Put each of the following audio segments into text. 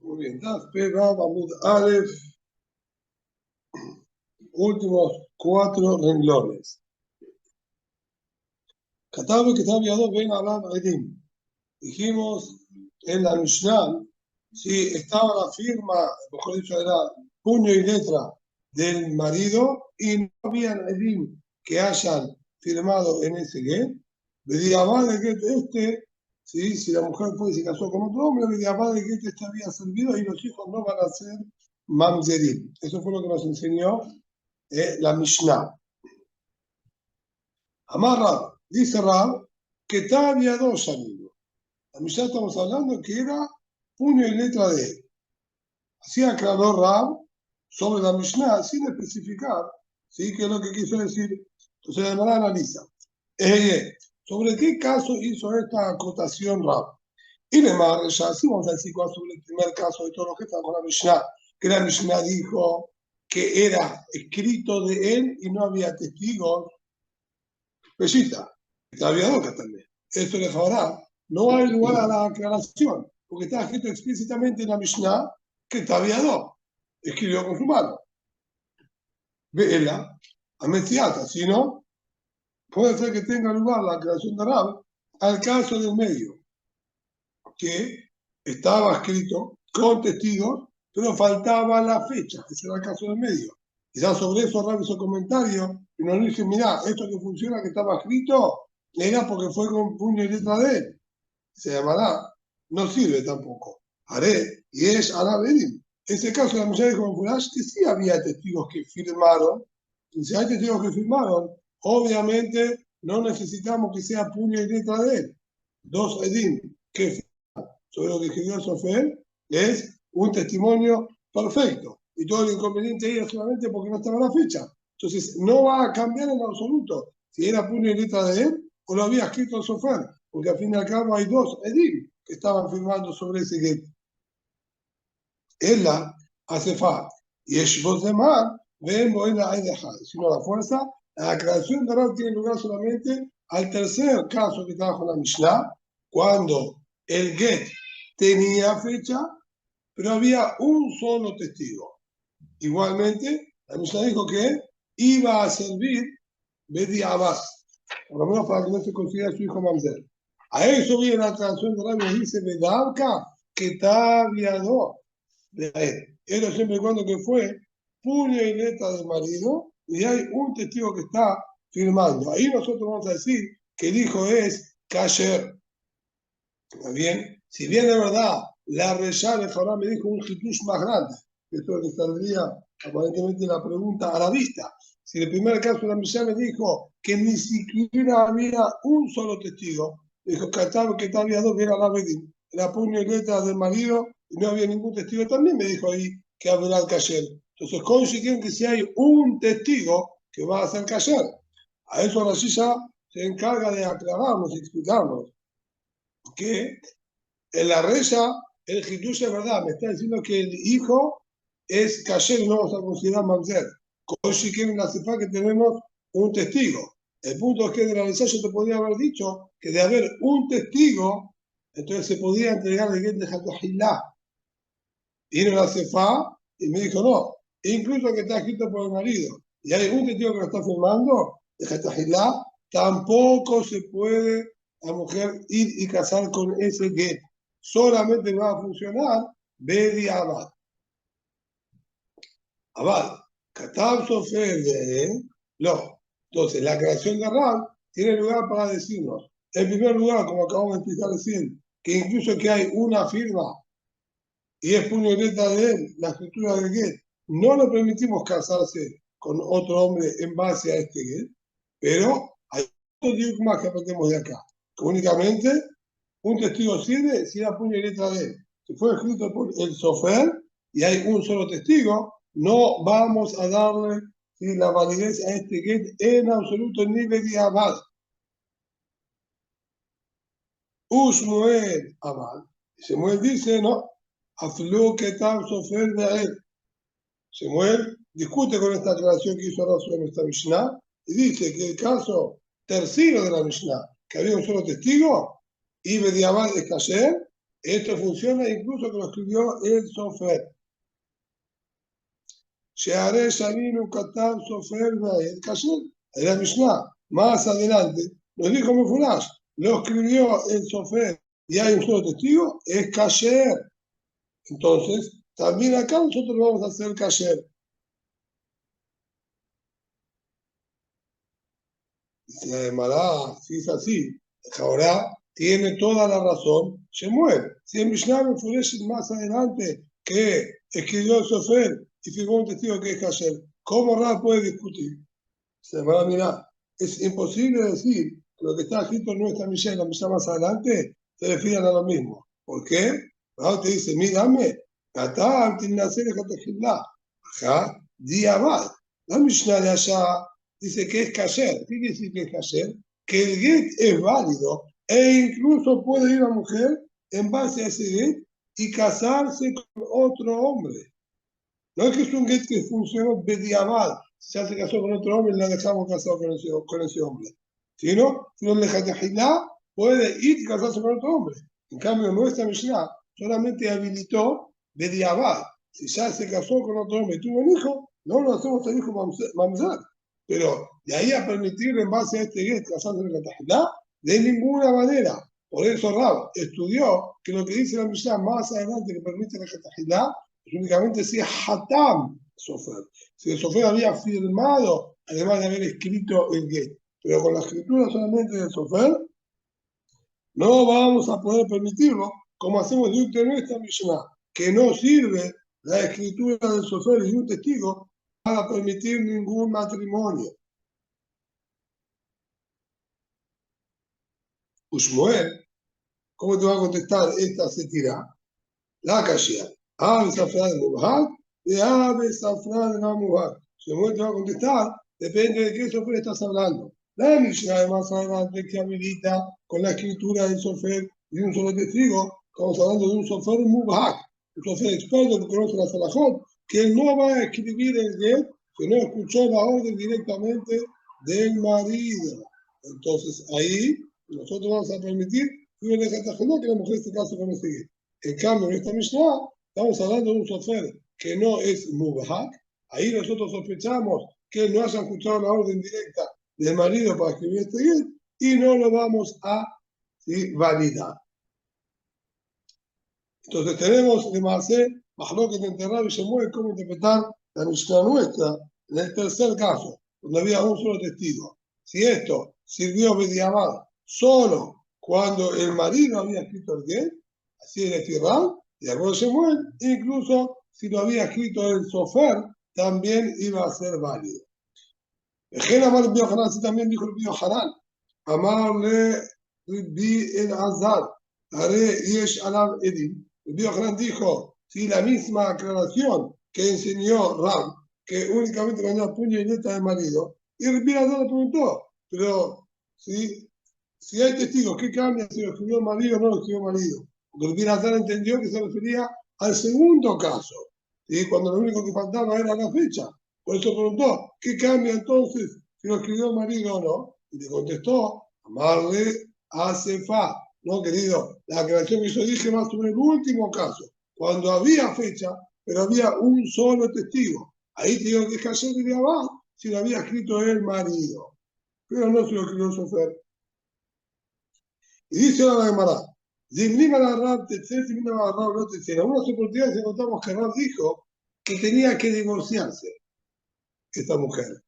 Muy bien, Daf Peva, Bamud Aleph, últimos 4 renglones. Katabe que Tabiado ven a Alam Edim. Dijimos en la Mishnah, si estaba la firma, mejor dicho, era puño y letra del marido y no habían Edim que hayan firmado en ese get, Bediabá de get este, ¿sí? Si la mujer fue y se casó con otro hombre, Bediabá de get este había servido y los hijos no van a ser mamzerim. Eso fue lo que nos enseñó la Mishnah. Amar Rab, dice Rab, que había dos amigos. La Mishnah estamos hablando que era puño y letra de él. Así aclaró Rab sobre la Mishnah sin especificar, ¿sí? ¿Qué es lo que quiso decir? Entonces la Gemara analiza. ¿Sobre qué caso hizo esta acotación Rab? Y Lemar, ya así vamos a decir cuál sobre el primer caso de todos los que están con la Mishnah, que la Mishnah dijo que era escrito de él y no había testigos. Bellita, había dos también. Esto le favorá. No hay lugar a la aclaración, porque está escrito explícitamente en la Mishnah que Tabiado escribió con su mano. Vela, a Mesiata, si no, puede ser que tenga lugar la aclaración de Rab al caso del medio, que estaba escrito con testigos, pero faltaba la fecha, ese era el caso del medio. Quizás sobre eso Rab hizo comentario y nos dice, mirá, esto que funciona que estaba escrito era porque fue con puño y letra de él. Se llamará, no sirve tampoco. Haré, y es Arabedim. Ese caso la mujer dijo en Furash que sí había testigos que firmaron. Y si hay testigos que firmaron, obviamente no necesitamos que sea puño y letra de él. Dos Edim que firman sobre lo que escribió Sofer es un testimonio perfecto. Y todo el inconveniente ahí es solamente porque no estaba la fecha. Entonces no va a cambiar en absoluto si era puño y letra de él o lo había escrito el Sofer, porque al fin y al cabo hay dos Edim que estaban firmando sobre ese get. Ella hace fa y es voz de mar, vemos en la dejar. Sino la fuerza, la aclaración de Rab tiene lugar solamente al tercer caso que trajo la Mishnah, cuando el get tenía fecha, pero había un solo testigo. Igualmente, la Mishnah dijo que iba a servir Bedi Abbas, por lo menos para que no se considere su hijo Mamzer. A eso viene la traducción de Rabbi, dice Bedavka, que Tabiado de él. Era siempre y cuando que fue puño y letra del marido y hay un testigo que está firmando. Ahí nosotros vamos a decir que el hijo es Kasher. ¿Está bien? Si bien es verdad, la Reyá de Farah me dijo un hitush más grande, que esto es lo que saldría aparentemente la pregunta a la vista. Si en el primer caso la Mishnah me dijo que ni siquiera había un solo testigo, dijo que había dos, que era la Bedín, era puño y letra del marido y no había ningún testigo, también me dijo ahí que había el Kasher. Entonces consiguen que si hay un testigo que va a ser Kasher, a eso la Reyá se encarga de aclararnos y explicarnos que en la reza, el Hitush es verdad, me está diciendo que el hijo es Kasher y no vamos a considerar Mamzer. Hoy si quieren la cefa que tenemos un testigo. El punto es que de la reza yo te podría haber dicho que de haber un testigo, entonces se podía entregar el get de Hatahilá. Vino la cefa y me dijo no, incluso que está escrito por el marido y hay un testigo que lo está firmando, de Hatahilá, tampoco se puede la mujer ir y casar con ese get. Solamente va a funcionar Bedi Abad. Abad, Katab Sofer, no. Entonces, la creación de Rab tiene lugar para decirnos, en primer lugar, como acabamos de explicar recién, que incluso que hay una firma y es puño y letra de él, la escritura del get, no le permitimos casarse con otro hombre en base a este get, pero hay otro dios más que aprendemos de acá, que únicamente un testigo sirve si era puño y letra de él. Si fue escrito por el Sofer y hay un solo testigo, no vamos a darle la validez a este get en absoluto ni de Abad. Shmuel Abad. Shmuel dice, no, aflú que tal Sofer de él. Shmuel discute con esta aclaración que hizo Rasul en esta Mishnah y dice que el caso tercero de la Mishnah, que había un solo testigo, y Bediabad es kasher, esto funciona incluso que lo escribió el Sofer. Sheare Shavinu Katan Sofer el kasher. En la Mishnah, más adelante, nos dijo Mefurash, lo escribió el Sofer y hay un solo testigo, es kasher. Entonces, también acá nosotros vamos a hacer kasher. Si la Gemara, si es así, ahora tiene toda la razón, se muere. Si el Mishnah me enfurece más adelante que escribió el Sofer y firmó un testigo que es kasher, ¿cómo Ra puede discutir? Se va a mirar. Es imposible decir que lo que está escrito en nuestra Mishnah, la Mishnah más adelante, se refieren a lo mismo. ¿Por qué? Ra te dice, mírame, Katá, Antinasere, Katajilá, ajá, Diabad. La Mishnah de allá dice que es kasher. ¿Qué quiere decir que es kasher? Que el get es válido e incluso puede ir la mujer en base a ese get y casarse con otro hombre. No es que es un get que funcionó bediabal, ya se casó con otro hombre y la dejamos casado con ese hombre. Sino el lejatejilá puede ir y casarse con otro hombre. En cambio, nuestra Mishnah solamente habilitó bediabal. Si ya se casó con otro hombre y tuvo un hijo, no lo hacemos el hijo mamzar. Pero de ahí a permitir en base a este get casarse con el lejatejilá, de ninguna manera. Por eso Rab estudió que lo que dice la Mishnah más adelante que permite el lejatejilá es únicamente si es Hatam Sofer. Si el Sofer había firmado, además de haber escrito el get. Pero con la escritura solamente del Sofer, no vamos a poder permitirlo, como hacemos de nuestra Mishnah, que no sirve la escritura del Sofer y un testigo para permitir ningún matrimonio. Ushmuel, ¿cómo te va a contestar esta setira? La Kashia. Ave Safran Mubhak y Ave Safran Mubhak. Shmuel te va a contestar, depende de qué sofer estás hablando. La Mishnah, además, adelante que habilita con la escritura del sofer y un solo testigo, estamos hablando de un sofer Mubhak, un sofer experto que conoce la Salahot, que no va a escribir el get, que no escuchó la orden directamente del marido. Entonces, ahí nosotros vamos a permitir que la mujer se case con ese get. En cambio, en esta Mishnah estamos hablando de un sofer que no es mubhak. Ahí nosotros sospechamos que no haya escuchado la orden directa del marido para escribir este get y no lo vamos a validar. Entonces tenemos de Maaseh, Mahlokes entre Rab y Shemuel, cómo interpretar la Mishnah nuestra en el tercer caso, donde había un solo testigo. Si esto sirvió bediabad solo cuando el marido había escrito el get, así es el Rab, y de acuerdo a Shemuel, incluso si lo había escrito el sofer, también iba a ser válido. El Amar Rabbi Yohanan, así también dijo Rabbi Yohanan, Amarle Rabbi El Azar, Are Yesh Alav Edim. Rabbi Yohanan dijo, si la misma aclaración que enseñó Rab, que únicamente mandó puño y letra del marido, y Rabbi Azar le preguntó, pero si hay testigos, ¿qué cambia si lo escribió el marido o no lo escribió el marido? Porque Rabbi Azar entendió que se refería al segundo caso, ¿sí? Cuando lo único que faltaba era la fecha. Por eso preguntó, ¿qué cambia entonces si lo escribió el marido o no? Y le contestó, amarle hace fa. No, querido, la aclaración que yo dije más sobre el último caso, cuando había fecha, pero había un solo testigo. Ahí te digo que es ayer de abajo, si lo había escrito el marido. Pero no se lo escribió el sofer. Y dice la Gemara, en una oportunidad encontramos que Rab dijo que tenía que divorciarse esta mujer.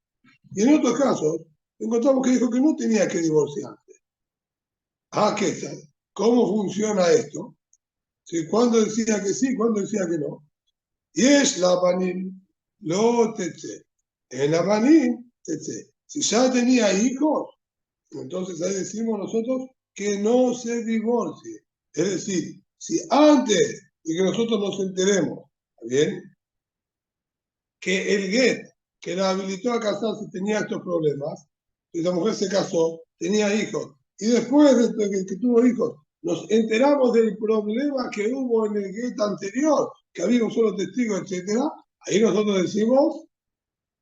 Y en otros casos encontramos que dijo que no tenía que divorciarse. Ah, ¿qué tal? ¿Cómo funciona esto? ¿Sí? ¿Cuándo decía que sí? ¿Cuándo decía que no? Y es la banim, lo tetse. En la banim, tetse. Si ya tenía hijos, entonces ahí decimos nosotros que no se divorcie. Es decir, si antes de que nosotros nos enteremos, ¿bien? Que el get que la habilitó a casarse tenía estos problemas, y la mujer se casó, tenía hijos, y después de que tuvo hijos, nos enteramos del problema que hubo en el get anterior, que había un solo testigo, etc. Ahí nosotros decimos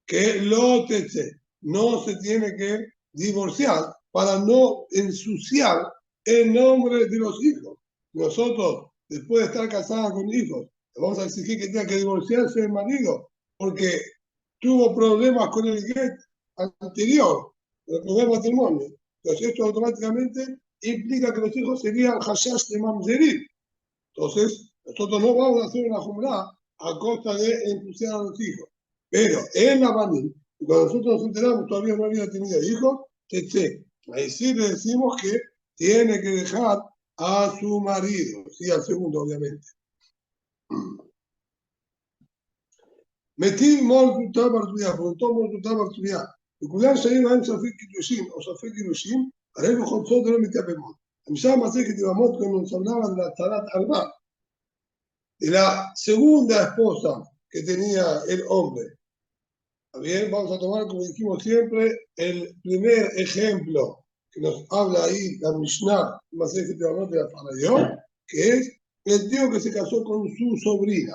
que lo teche, no se tiene que divorciar para no ensuciar en nombre de los hijos. Nosotros, después de estar casada con hijos, le vamos a exigir que tenga que divorciarse del marido porque tuvo problemas con el get anterior, el primer matrimonio. Entonces esto automáticamente implica que los hijos serían hashash de mamzerim. Entonces, nosotros no vamos a hacer una jumrá a costa de ensuciar a los hijos. Pero en la Banim, cuando nosotros nos enteramos, todavía no había tenido hijos, ahí sí le decimos que tiene que dejar a su marido, sí, al segundo, obviamente. Metir mol tutar bartuya, preguntó mol tutar bartuya. Y cuidar se iba en Safik Kitushin o Safik Kitushin, para él no de lo mitapemot. Empezamos a hacer que Tibamot cuando nos hablaban de la Tarat Alba. Y la segunda esposa que tenía el hombre. Bien, vamos a tomar, como dijimos siempre, el primer ejemplo que nos habla ahí la Mishnah, más que te vamos a para yo, que es el tío que se casó con su sobrina.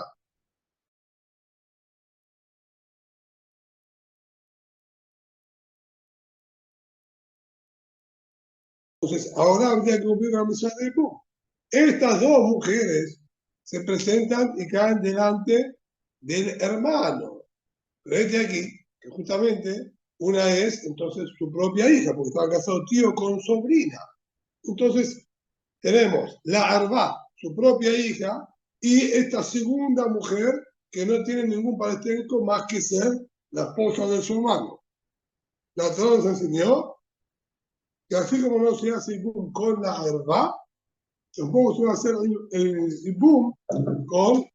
Entonces, ahora habría que cumplir la Mishnah de Pu. Estas dos mujeres se presentan y caen delante del hermano. Pero este aquí, que justamente una es entonces su propia hija, porque estaba casado tío con sobrina. Entonces, tenemos la Arba, su propia hija, y esta segunda mujer que no tiene ningún parentesco más que ser la esposa de su hermano. La Torah nos enseñó que así como no se hace ibum con la Arba, tampoco se va a hacer el ibum con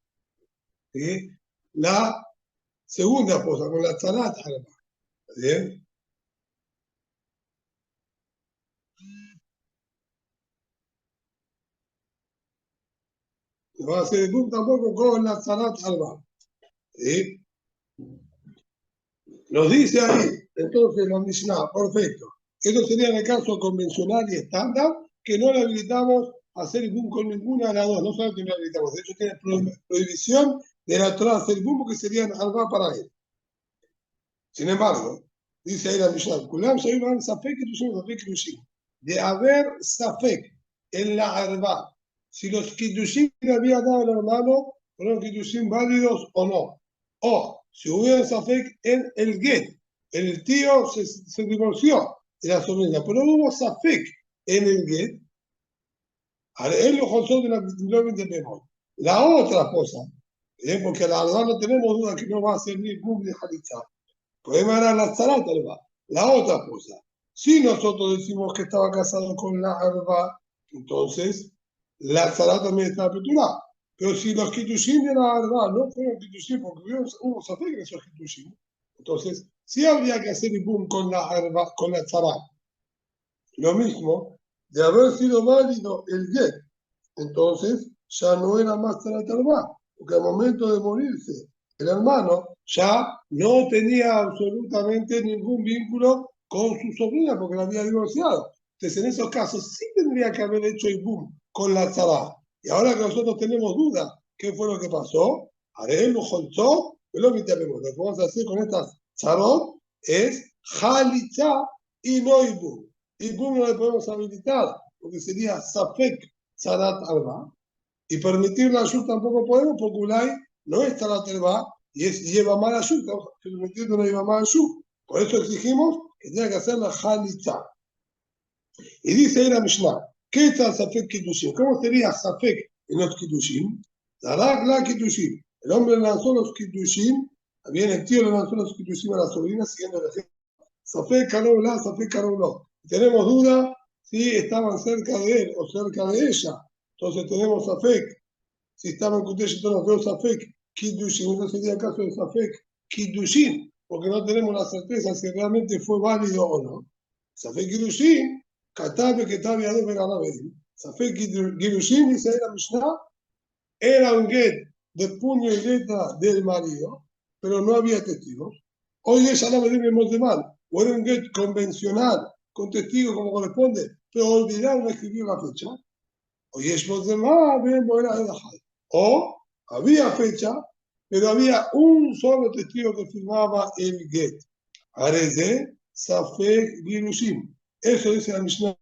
la segunda esposa, con la Tzarat Arba. ¿Bien? No va a hacer ibum tampoco con la Tzarat Arba. ¿Sí? Nos dice ahí, entonces la Mishnah, perfecto. Eso sería en el caso convencional y estándar, que no le habilitamos a hacer boom con ninguna de las dos. No solamente no le habilitamos, de hecho tiene prohibición de la Torah hacer boom porque serían alba para él. Sin embargo, dice ahí la Mishnah, Kulam Shaiban Safek Kidushin Safek Kidushin. De haber Safek en la arba, si los Kidushin le había dado al hermano, fueron Kidushin válidos o no. O si hubiera Safek en el Get, el tío se divorció de la sobrina, pero hubo Safek en el Get, él lo juzgó de la de la otra cosa, porque a la verdad no tenemos duda que no va a ser ni boom de Jalitza. Podemos ganar la Tzarat Alba, la otra cosa. Si nosotros decimos que estaba casado con la Alba, entonces la Tzarat también está aperturada. Pero si los Kitushin de la Alba no fueron Kitushin, porque hubo Safek en esos Kitushin, entonces sí habría que hacer el boom con la Alba, con la Tzarat. Lo mismo, de haber sido válido el Get, entonces ya no era más Tzarat Alba, porque al momento de morirse el hermano ya no tenía absolutamente ningún vínculo con su sobrina porque la había divorciado. Entonces, en esos casos sí tendría que haber hecho el boom con la tzara. Y ahora que nosotros tenemos dudas, ¿qué fue lo que pasó? Haré el mujolzó, pero lo que vamos a hacer con estas tzarot es jalitza y no ibum. Ibum no le podemos habilitar porque sería safek tzarat alba. Y permitir la ayuda tampoco podemos porque Ulay no está la terva y lleva mal ayuda, permitiendo no lleva mal ayuda. Por eso exigimos que tenga que hacer la jalitza. Y dice ahí la Mishnah, ¿qué es el Safek Kiddushin? ¿Cómo sería Safek en los Kiddushin? Darak la Kiddushin. El hombre lanzó los Kiddushin, bien el tío le lanzó los Kiddushin a la sobrina siguiendo el ejemplo. Safek Karobla, Safek Karoblo. Tenemos duda si estaban cerca de él o cerca de ella. Entonces tenemos Safek. Si estaban en Kutesh, entonces nos veo Safek Kiddushin. Entonces sería el caso de Safek Kiddushin, porque no tenemos la certeza si realmente fue válido o no. Safek Kiddushin, Katabe que Tabe Adem Begalavedi. Safek Kiddushin, dice ahí la Mishnah, era un get de puño y letra del marido, pero no había testigos. Hoy ella no me debemos de mal, o era un get convencional, con testigos como corresponde, pero olvidaron escribir la fecha. Hoy es los demás, o había fecha, pero había un solo testigo que firmaba el get. Areze Safek Girushim. Eso dice la Mishnah.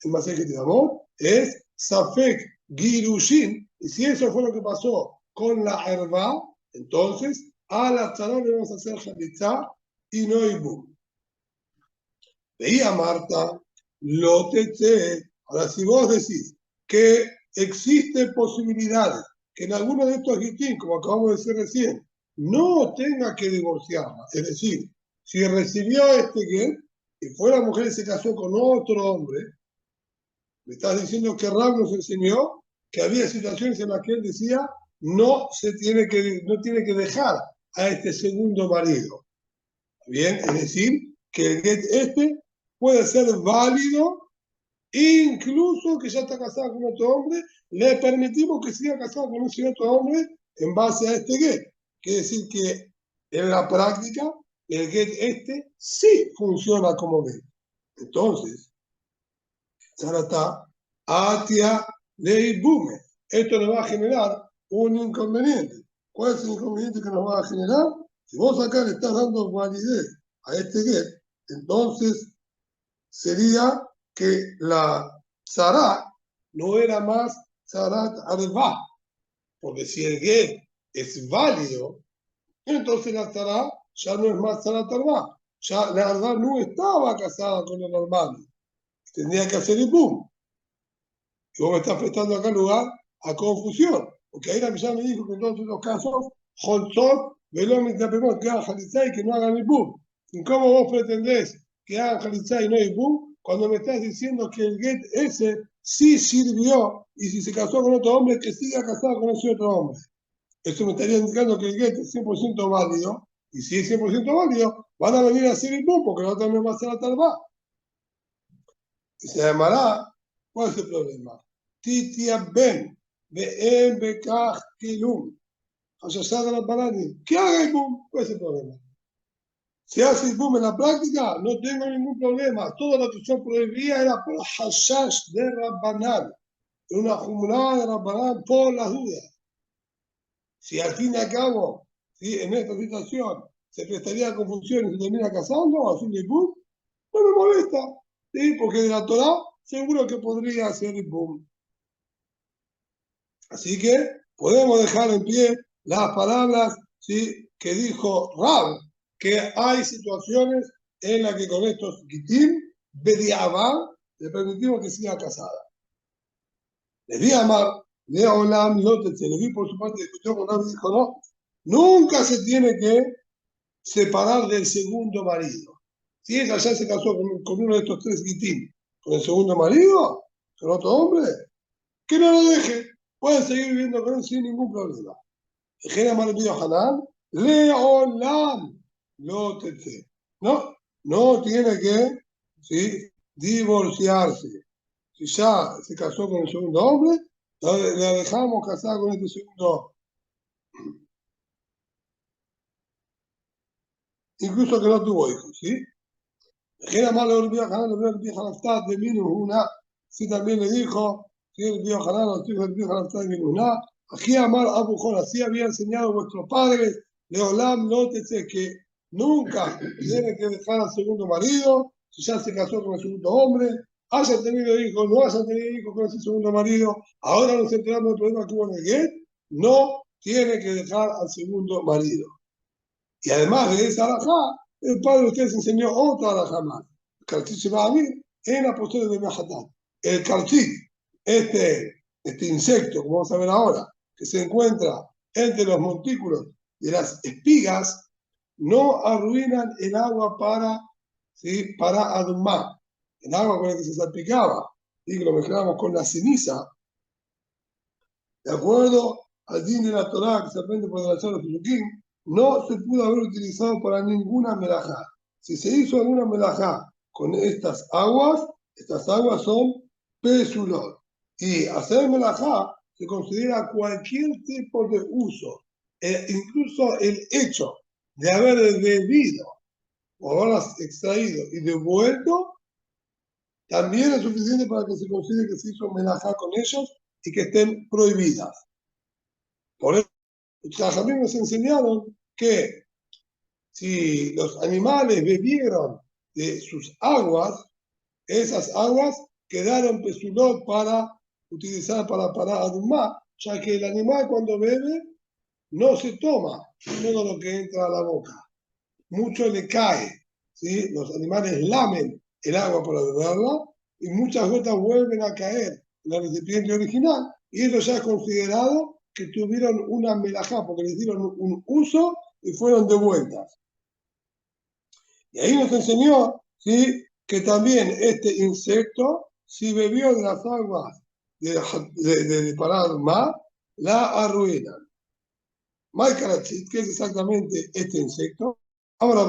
en Masejet Yevamot, es Safek Girushin, y si eso fue lo que pasó con la herba, entonces a la tzara le vamos a hacer jalitza y no ibum. Veía Marta, lo tete. Ahora, si vos decís que existe posibilidades que en alguno de estos gitín, como acabamos de decir recién, no tenga que divorciarla, es decir, si recibió este get y fue la mujer y se casó con otro hombre, me estás diciendo que Rab nos enseñó que había situaciones en las que él decía no tiene que dejar a este segundo marido. Bien, es decir, que el get este puede ser válido, incluso que ya está casado con otro hombre, le permitimos que siga casado con ese otro hombre en base a este get. Quiere decir que en la práctica el get este sí funciona como get. Entonces, Zarata, Atia, Leibume. Esto nos va a generar un inconveniente. ¿Cuál es el inconveniente que nos va a generar? Si vos acá le estás dando validez a este get, entonces sería que la Zarat no era más Zarat Arba, porque si el get es válido, entonces la Zarat ya no es más Zarat Arba. Ya la Arba no estaba casada con el hermano. Tendría que hacer el boom. Y vos me estás prestando acá lugar a confusión, porque ahí la Mishnah me dijo que en todos los casos, Holzot, Velómit, Tapemot, que hagan Jalizá y que no hagan el boom. ¿Y cómo vos pretendés que hagan Jalizá y no hay boom cuando me estás diciendo que el get ese sí sirvió y si se casó con otro hombre, que siga casado con ese otro hombre? Eso me estaría indicando que el get es 100% válido, y si es 100% válido, van a venir a hacer el boom porque la otra me va a hacer la talba. Y se llamará, ¿cuál es el problema? Titia Ben, Be'en Bekach Kilum. Hashashad Rabbanani. ¿Qué haga el boom? ¿Cuál es el problema? Si hace el boom en la práctica, no tengo ningún problema. Todo lo que yo prohibía era por Hashash de Rabbanan. Una jumrada de Rabbanan por las dudas. Si al fin y al cabo, si en esta situación se prestaría a confusión y se termina casando, haciendo el boom, no me molesta. ¿Sí? Porque de la Torah seguro que podría hacer el boom. Así que podemos dejar en pie las palabras, ¿sí?, que dijo Rab, que hay situaciones en las que con estos gitim, Bediabá, le permitimos que siga casada. Le di a Amar, Leolam Lotetse, le di por su parte, discutió con Rab y dijo, no, nunca se tiene que separar del segundo marido. Si ella ya se casó con uno de estos tres gitim, con el segundo marido, con otro hombre, que no lo deje, puede seguir viviendo con él sin ningún problema. Ejena Malvio Hanan, Leolam, no tete. No, no tiene que, ¿sí?, divorciarse. Si ya se casó con el segundo hombre, la dejamos casada con este segundo hombre. Incluso que no tuvo hijos, ¿sí? Ejena Malvio Hanan, le vio Hanaftat de Minuna, sí también le dijo, sí, el vio Hanan, los hijos del vio Hanaftat de Minuna, aquí Amar Abujón, así había enseñado vuestros padres, Leolam, nótese que nunca tiene que dejar al segundo marido, si ya se casó con el segundo hombre, haya tenido hijos, no haya tenido hijos con ese segundo marido, ahora nos enteramos del problema que hubo en el get, no tiene que dejar al segundo marido. Y además de esa alajá, el padre de ustedes enseñó otra alajá más. El calcit se va a abrir en la postura de Mahatán. El calcit, este insecto, como vamos a ver ahora, que se encuentra entre los montículos de las espigas, no arruinan el agua para adumar. El agua con la que se salpicaba y que lo mezclamos con la ceniza, de acuerdo al din de la Torá que se aprende por el Shara Pesukim, no se pudo haber utilizado para ninguna melajá. Si se hizo alguna melajá con estas aguas son pesulot. Y hacer melajá se considera cualquier tipo de uso, incluso el hecho de haber bebido o haberlas extraído y devuelto, también es suficiente para que se considere que se hizo melajá con ellos y que estén prohibidas. Por eso, los Jajamim nos enseñaron que si los animales bebieron de sus aguas, esas aguas quedaron pesulot para utilizar para adumá, ya que el animal cuando bebe no se toma todo lo que entra a la boca, mucho le cae, ¿sí? Los animales lamen el agua para beberla y muchas gotas vuelven a caer en el recipiente original y eso ya es considerado que tuvieron una melajá porque les dieron un uso y fueron devueltas. Y ahí nos enseñó, ¿sí?, que también este insecto, si bebió de las aguas de Paradma, la arruinan. Maikarachit, que es exactamente este insecto. Ahora,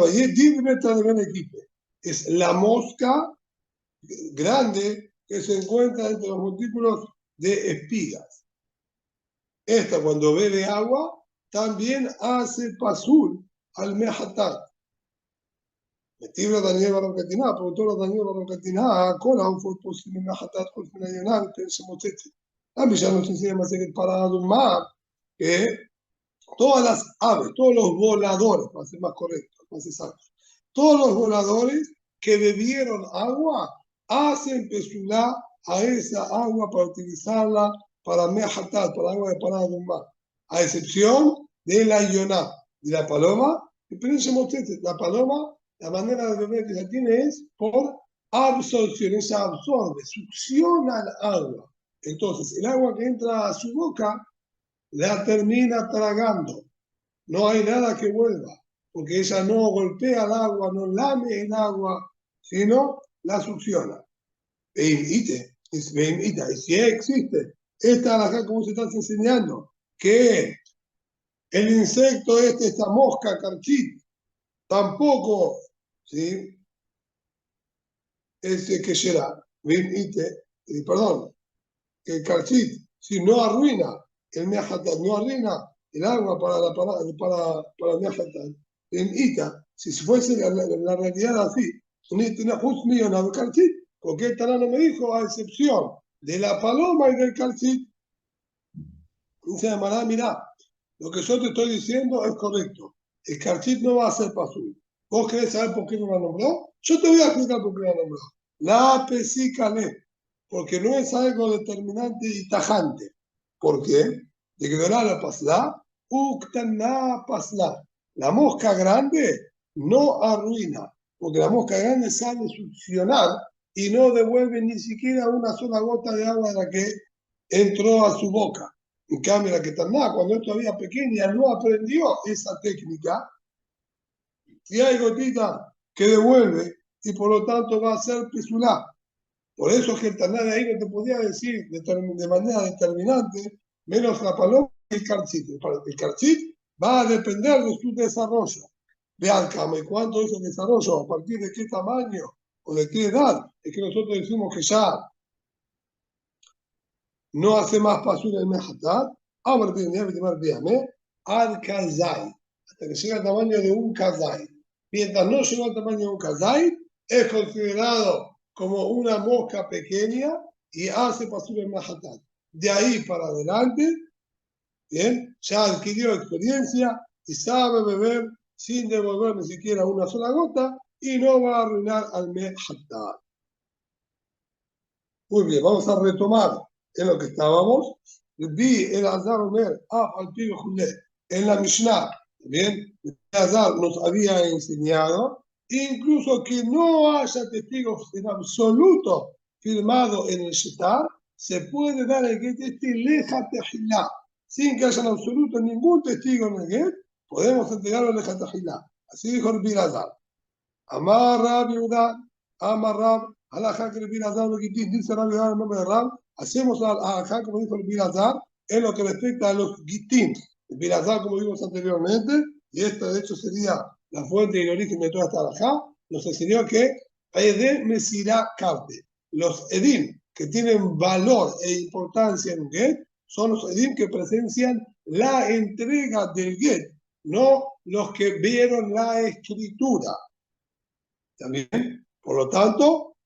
es la mosca grande que se encuentra entre los montículos de espigas. Esta, cuando bebe agua, también hace pasul al mehatat. Metibra Daniel Barrocatina, productora Daniel Barrocatina, cola un fue posible mehatat con finalidad, pensemos este. A mí ya nos enseña más que para más que todas las aves, todos los voladores, para ser más correcto, más exacto, todos los voladores que bebieron agua hacen pesulá a esa agua para utilizarla para mehatat, para agua de parada de un mar, a excepción de la ioná, de la paloma, la paloma, la manera de beber que se tiene es por absorción, ella absorbe, succiona el agua. Entonces, el agua que entra a su boca la termina tragando. No hay nada que vuelva, porque ella no golpea el agua, no lame el agua, sino la succiona. Y si existe esta alajá como se está enseñando, que el insecto esta mosca carchit, tampoco, ¿sí?, es que será, perdón, que el carchit, si no arruina el mehatat, no arruina el agua para el mehatat, en Ita, si fuese la realidad así, un carchit, porque el Tarano me dijo, a excepción de la paloma y del carchit, dice Mará, mirá, lo que yo te estoy diciendo es correcto. El carchit no va a ser pasul. ¿Vos querés saber por qué no la nombró? Yo te voy a explicar por qué la nombró. La pesícale, porque no es algo determinante y tajante. ¿Por qué? De que la pasla, uctaná pasla. La mosca grande no arruina, porque la mosca grande sabe succionar y no devuelve ni siquiera una sola gota de agua de la que entró a su boca. En cambio, la que Taná, cuando es todavía pequeña, no aprendió esa técnica, y hay gotita que devuelve y por lo tanto va a ser pesulá. Por eso es que el Taná de ahí no te podía decir de manera determinante, menos la paloma y el carchit. El carchit va a depender de su desarrollo. Vean, ¿y cuánto es el desarrollo? ¿A partir de qué tamaño o de qué edad? Es que nosotros decimos que ya no hace más pasul el mehatat. Ahora tiene que al kazai, hasta que llega al tamaño de un kazai. Mientras no llegó al tamaño de un kazai, es considerado como una mosca pequeña y hace pasul el mehatat. De ahí para adelante, bien, ya adquirió experiencia y sabe beber sin devolver ni siquiera una sola gota y no va a arruinar al mehatat. Muy bien, vamos a retomar en lo que estábamos. Vi el Azar Omer, en la Mishnah, bien, el Azar nos había enseñado, incluso que no haya testigos en absoluto firmado en el Shetar, se puede dar el get este leja tejilá, sin que haya en absoluto ningún testigo en el get, podemos entregarlo leja tejilá. Así dijo el Azar. Amar Rab Yehuda, Amar Rab, alajá que el Bilazar lo quitín, dice Rab Yehuda en nombre de Rab, hacemos alajá como dijo el Bilazar en lo que respecta a los gitín. El Bilazar, como vimos anteriormente, y esta de hecho sería la fuente y el origen de toda esta alajá, nos enseñó que Edem Mesirá Karte, los Edim que tienen valor e importancia en un get, son los Edim que presencian la entrega del get, no los que vieron la escritura. También, por lo tanto,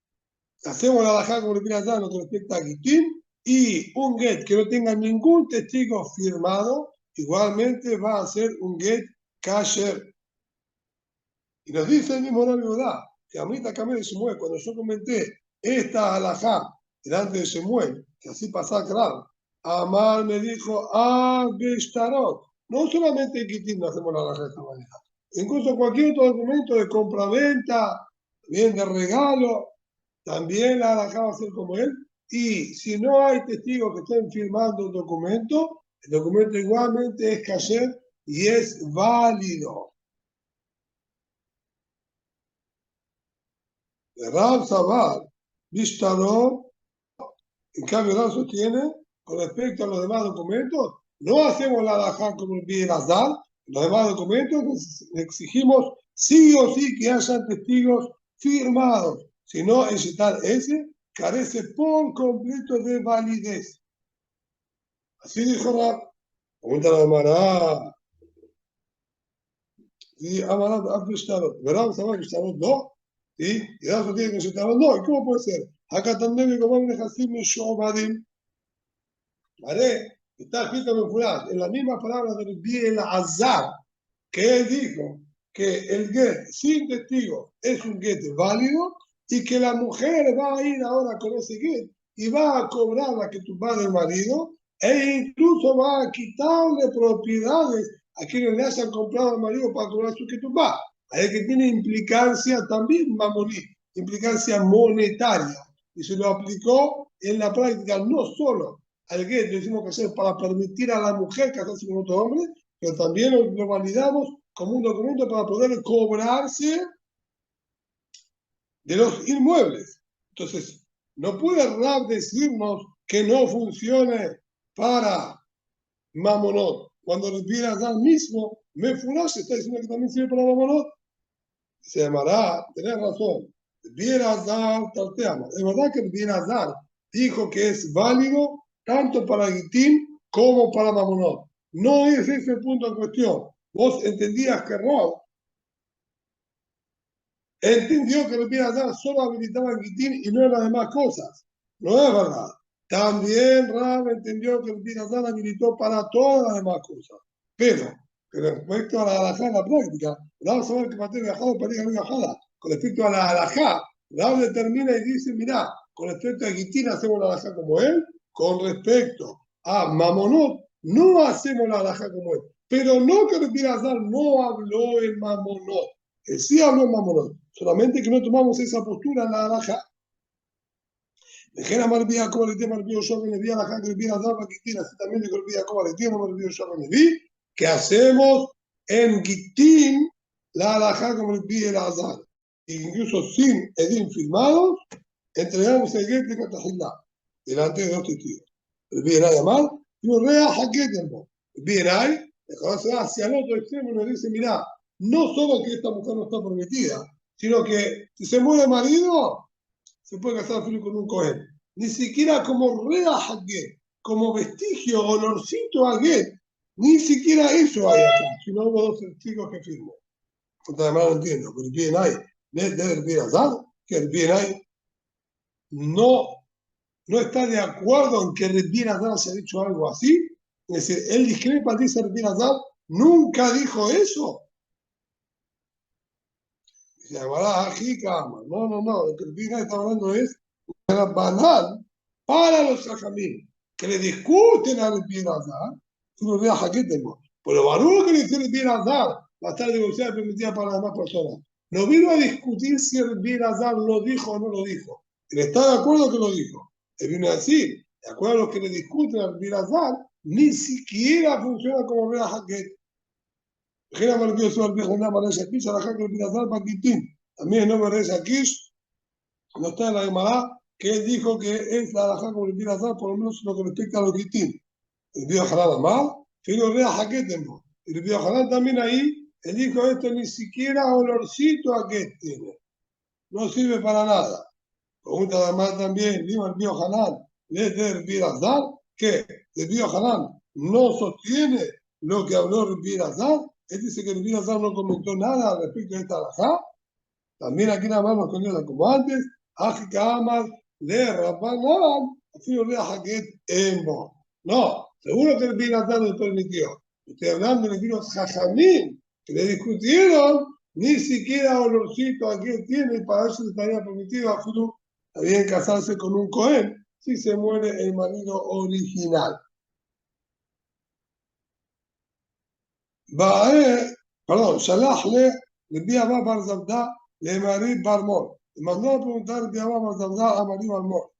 hacemos la bajada como le pide allá en lo que respecta a Gitín y un get que no tenga ningún testigo firmado, igualmente va a ser un get kasher. Y nos dice el mismo Rabbi Yehuda que a mí también se mueve cuando yo comenté esta halajá delante de Shemuel, que así pasa claro. Amar me dijo, Beshtarot. No solamente en Quitín no hacemos la alhaja de esta manera. Incluso cualquier otro documento de compra-venta, bien de regalo, también la alhaja va a ser como él. Y si no hay testigos que estén firmando un documento, el documento igualmente es kasher y es válido. De Rab Sabar, Bishtarot, en cambio, Rab sostiene, con respecto a los demás documentos, no hacemos la alhaja como el pide Azar. Los demás documentos exigimos sí o sí que hayan testigos firmados. Si no, ese tal ese carece por completo de validez. Así dijo Rab. Pregunta la Gemara. Y Amarat Abdishtarot. ¿Verdad? ¿Sabes que Shtarot no? ¿Sí? Y Rab sostiene que Shtarot no. ¿Y cómo puede ser? Acá también como un Hasim y Shobadim. ¿Vale? Está escrito en la misma palabra del Biel Azar, que él dijo que el get sin testigo es un get válido y que la mujer va a ir ahora con ese get y va a cobrar la que tumbá del marido e incluso va a quitarle propiedades a quienes le hayan comprado al marido para cobrar su ketubá. Hay que tiene implicancia también mamoní, implicancia monetaria. Y se lo aplicó en la práctica no solo al get, lo hicimos que hacer para permitir a la mujer casarse con otro hombre, pero también lo validamos como un documento para poder cobrarse de los inmuebles. Entonces, no puede Rab decirnos que no funcione para Mamonot. Cuando le pidas al mismo, me furash está diciendo que también sirve para Mamonot. Se llamará, tenés razón, Bierazar Tarteama. Es verdad que Bierazar dijo que es válido tanto para Gitín como para Mamonot. No es ese el punto en cuestión. Vos entendías que Rab entendió que el Bierazar solo habilitaba en Gitín y no en las demás cosas. No es verdad. También Rab entendió que el Bierazar habilitó para todas las demás cosas. Pero respecto a la halajá en la práctica, vamos a ver que Mateo viajado para ir viajada. Con respecto a la halajá, Rab determina y dice, mirá, con respecto a Gitín hacemos la halajá como él, con respecto a Mamonot no hacemos la halajá como él. Pero no que el Bierazar no habló en Mamonot. Él sí habló en Mamonot, solamente que no tomamos esa postura en la halajá. Dejé Marvía como le tiene Marvía yo que le vi a la gente que viene a dar la Gitín, así también le olvida como le tiene Marvía yo que le vi, que hacemos en Gitín la halajá como le pide el azar. Incluso sin edín firmados, entregamos el get de Catajilá, delante de dos testigos. El bien hay mal, y un rea jaquetembo. El bien hay, cuando se va hacia el otro extremo, nos dice, mirá, no solo que esta mujer no está prometida, sino que si se muere el marido, se puede casar con un cohen. Ni siquiera como rea haget, como vestigio, olorcito a get. Ni siquiera eso hay acá, si no hubo dos testigos que firmó. Además no entiendo, pero el bien hay, debe el bien azar, que el bien hay no, no está de acuerdo en que el bien azar se ha dicho algo así. Es decir, él discrepa, dice el bien azar, nunca dijo eso. Se llamará Ajikama. No, no, no, lo que el bien está hablando es banal para los sajamín, que le discuten al bien azar, uno vea que tengo. Pero Baruch que le dice el bien azar va a estar negociada y permitida para las demás personas. No vino a discutir si el bien azar lo dijo o no lo dijo. Él está de acuerdo que lo dijo. Él vino a decir, de acuerdo a los que le discuten al bien azar, ni siquiera funciona como vea Haket. También no me aquí, no está en la Gemara, que él dijo que es la halajá como le pide azar, por lo menos lo que respecta a los gitín. El Bío Hanan mal, que lo vea jaquetembo. El Bío Hanan también ahí, él dijo esto ni siquiera olorcito a que tiene. No sirve para nada. Pregunta además también, dijo el Bío Hanan, ¿le debe pide azar? ¿Qué? El Bío Hanan no sostiene lo que habló el pide azar. Él dice que el pide azar no comentó nada respecto a esta halajá. También aquí nada más nos contesta como antes, Ajikamal de Rabanán, así lo vea Jaquet Embo. No, seguro que el Binatán le permitió. Estoy hablando de los Jajamín, que le discutieron, ni siquiera olorcito aquí tiene, y para eso le estaría permitido a Furu también casarse con un Cohen, si se muere el marido original. Perdón, Shalach le envía a Bar Zabda, le Marí Barmor. Le mandó a preguntar a Bar Zabda a Marí Barmor.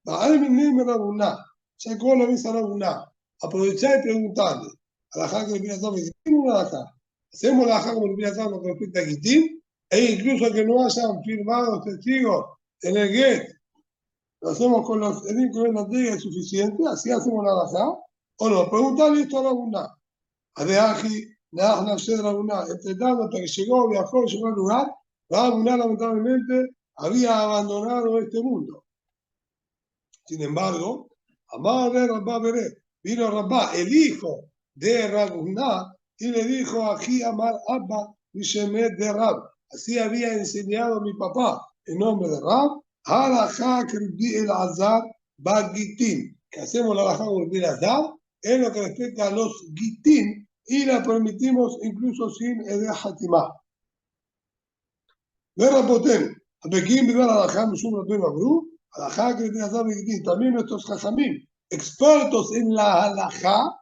Ahí me Rabuná, sacó la misa Rabuná. Aprovechar y preguntarle a la gente que viene a saber, ¿tiene una acá? Hacemos la como le viene a saber lo que respecta a Gitín, e incluso que no hayan firmado testigos en el get, lo hacemos con los edictos de la ley es suficiente, así hacemos la acá, o no, preguntarle esto a Rabuná. Adeaji, Nahna, Shedra, Rabuná, entre tanto, hasta que llegó, viajó, llegó al lugar, Rabuná lamentablemente había abandonado este mundo. Sin embargo, Amar Rabá Beré, vino Rabá, el hijo de Rabuná, y le dijo a Amar Abba Mishemet de Rab. Así había enseñado mi papá en nombre de Rab, Halajá Kribdi el Azar Bagitín, que hacemos la Halajá Kribdi el Azar en lo que respecta a los Gitín y la permitimos incluso sin Ede Hatimá. De Raboten, Abekim Bibar Halajá Mishum Rabbeinu Amru, Halajá Kribdi el Azar Bagitín, también nuestros Jajamim, expertos en la halajá,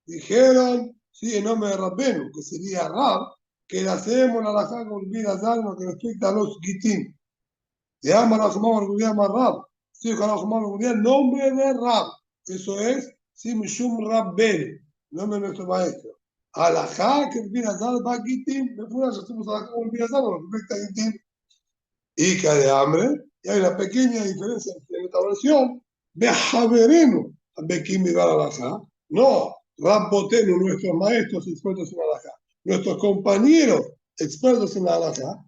dijeron, sí, en nombre de Rabbenu, que sería Rab, que le hacemos la halajá con el azar en lo que respecta a los gitín. Se llama la Jumá Rab, sí, con la Jumá nombre de Rab, eso es, sí, Mishum Rabbenu, nombre de nuestro maestro. Halajá, que el azar va gitín, me fuera, hacemos halajá con el azar en lo que respecta a gitín. Y que de hambre, y hay una pequeña diferencia en esta versión, de Javerenu, Bekim Bibar Alajá, no, Rabbotenu, nuestros maestros expertos en Alajá, nuestros compañeros expertos en Alajá,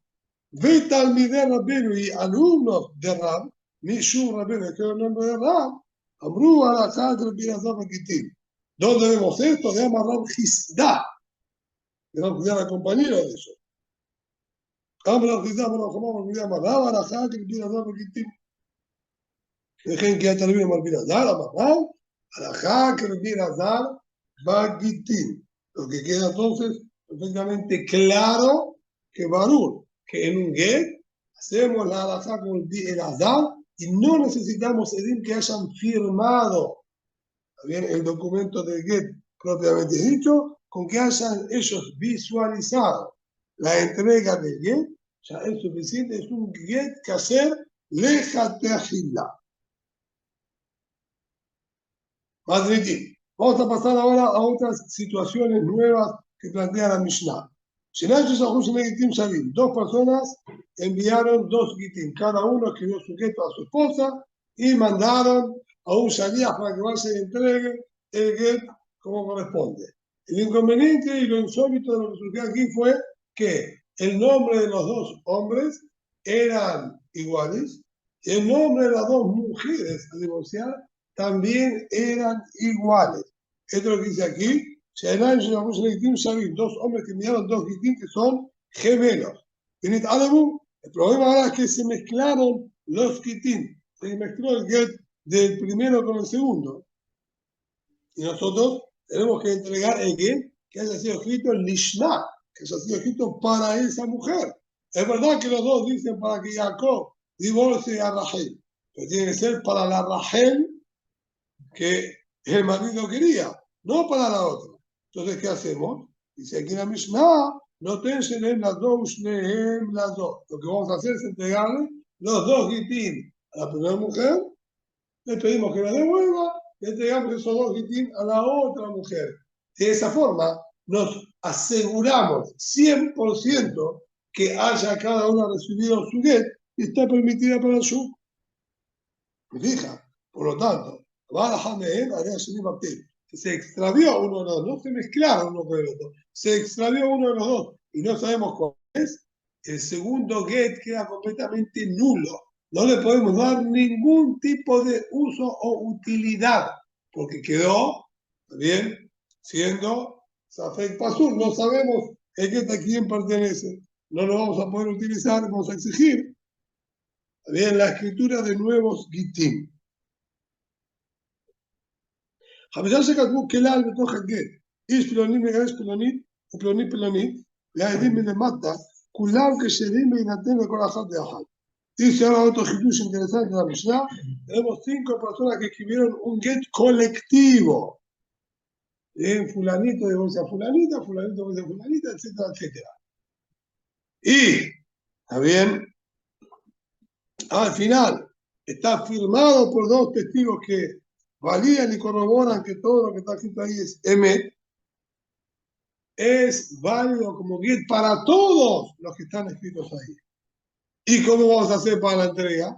Vetalmideh Rabbenu y alumnos de Rab, Mishum Rabbenu, que es el nombre de Rab, Amru Alajá, Trepirazá Bekitim. ¿Dónde vemos esto? Se llama Rab Hizda, que Rab Hizda era compañero de eso. Amra Hizda, pero como se llama Rab Alajá, Trepirazá Bekitim. Dejen que ya termine Marvin Azar, Amarrao, Alajá, que Marvin Azar, Bagitín. Lo que queda entonces perfectamente claro que Barur, que en un get hacemos la alajá con el Azar y no necesitamos edim que hayan firmado bien, el documento del get propiamente dicho, con que hayan ellos visualizado la entrega del get, ya es suficiente, es un get que hacer léjate agilá. Madridí. Vamos a pasar ahora a otras situaciones nuevas que plantea la Mishnah. Dos personas enviaron dos gitim, cada uno escribió su gueto a su esposa y mandaron a un shaliach para que vaya y entregue el get como corresponde. El inconveniente y lo insólito de lo que surgió aquí fue que el nombre de los dos hombres eran iguales y el nombre de las dos mujeres a divorciar también eran iguales. Esto es lo que dice aquí. Dos hombres que enviaron dos gitim que son gemelos. El problema ahora es que se mezclaron los gitim. Se mezcló el get del primero con el segundo. Y nosotros tenemos que entregar el get que haya sido escrito en Lishna, que haya sido escrito para esa mujer. Es verdad que los dos dicen para que Jacob divorcie a Rachel, pero tiene que ser para la Rachel que el marido quería, no para la otra. Entonces, ¿qué hacemos? Dice aquí en la Mishnah, no tensen las dos, las dos. Lo que vamos a hacer es entregarle los dos gitín a la primera mujer, le pedimos que la devuelva, le entregamos esos dos gitín a la otra mujer. De esa forma, nos aseguramos 100% que haya cada una recibido su get y está permitida para su. Fija, por lo tanto, se extravió uno de los dos, no se mezclaron uno con el otro, se extravió uno de los dos y no sabemos cuál es, el segundo get queda completamente nulo. No le podemos dar ningún tipo de uso o utilidad, porque quedó, bien, siendo Safek Pasur. No sabemos el get a quién pertenece. No lo vamos a poder utilizar, vamos a exigir, bien, la escritura de nuevos gitim. חמישה שכתבו כלל בתוך הגט, איש פלוני מגרש פלונית ופלוני פלונית, והעדים מלמטה, כולם כשרים להינתן לכל אחד ואחד. Dice ahora otro hidush interesante de la Mishnah. Tenemos 5 personas que escribieron un get colectivo. Fulanito divorcia a fulanita, fulanito divorcia a fulanita, etcétera, etcétera. Y, ¿está bien? Al final, está firmado por 2 testigos que validan y corroboran que todo lo que está escrito ahí es emet. Es válido como get para todos los que están escritos ahí. ¿Y cómo vamos a hacer para la entrega?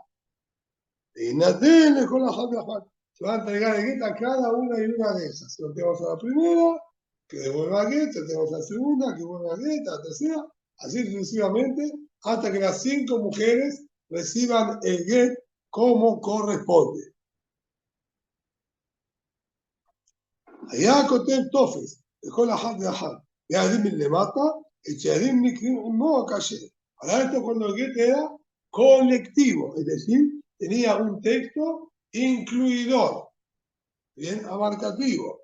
Y Natele con la Juan. Se va a entregar el get a cada una y una de esas. Si lo tenemos a la primera, que devuelva el get, si lo tenemos a la segunda, que devuelva el get, a la tercera, así sucesivamente, hasta que las 5 mujeres reciban el get como corresponde. Allá Kotel Tofes, dejó la Had de Had. Y Adim le mata, y Chadim no calle. Para esto, cuando el get era colectivo, es decir, tenía un texto incluidor, bien abarcativo.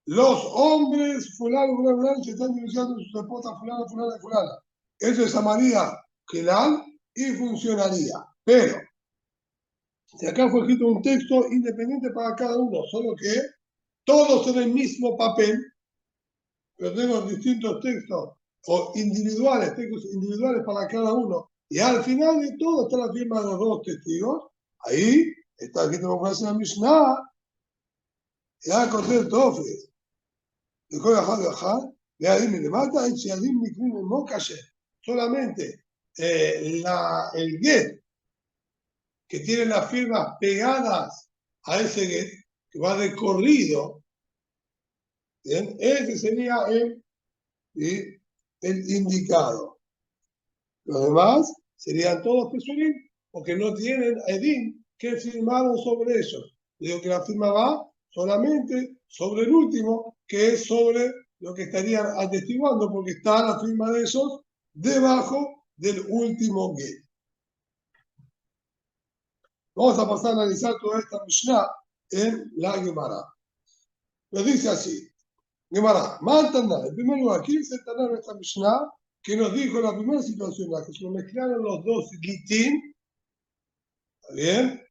Los hombres, fulano, fulano, fulano, se están divorciando de sus esposas, fulano, fulano, fulana. Eso se llamaría Kelal y funcionaría. Pero, si acá fue escrito un texto independiente para cada uno, solo que todos en el mismo papel, pero tengo distintos textos o individuales, textos individuales para cada uno, y al final de todo está la firma de los 2 testigos, ahí está escrito como hace la Mishnah, ya corté el tofes, dejó de bajar, de ahí me le mata, y si Adim mi crimen no calle, solamente el get que tiene las firmas pegadas a ese get, que va de corrido, ¿bien? Ese sería el indicado. Los demás serían todos pesurim, porque no tienen edín que firmaron sobre ellos. Digo que la firma va solamente sobre el último, que es sobre lo que estarían atestiguando, porque está la firma de ellos debajo del último get. Vamos a pasar a analizar toda esta Mishnah en la Gemara. Lo dice así. Gemara, Mantana, en primer lugar, ¿quién se entender en esta Mishnah que nos dijo la primera situación, en la que se mezclaron los 2 gitín? ¿Está bien?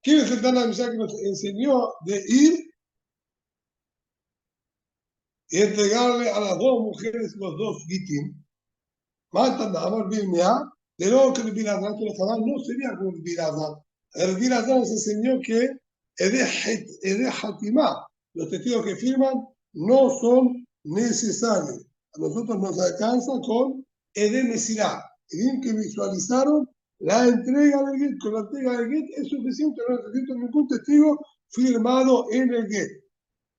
¿Quién es el Tana Mishnah que nos enseñó de ir y entregarle a las 2 mujeres los 2 gitín? Mantana, Amar Birmea, de nuevo que el Birazán, que los Adán no sería como el Birazán. El Birazán nos enseñó que Ede Hatimá, los testigos que firman, no son necesarios. A nosotros nos alcanza con Ede Mesirá. El que visualizaron la entrega del get. Con la entrega del get es suficiente, no necesito ningún testigo firmado en el get.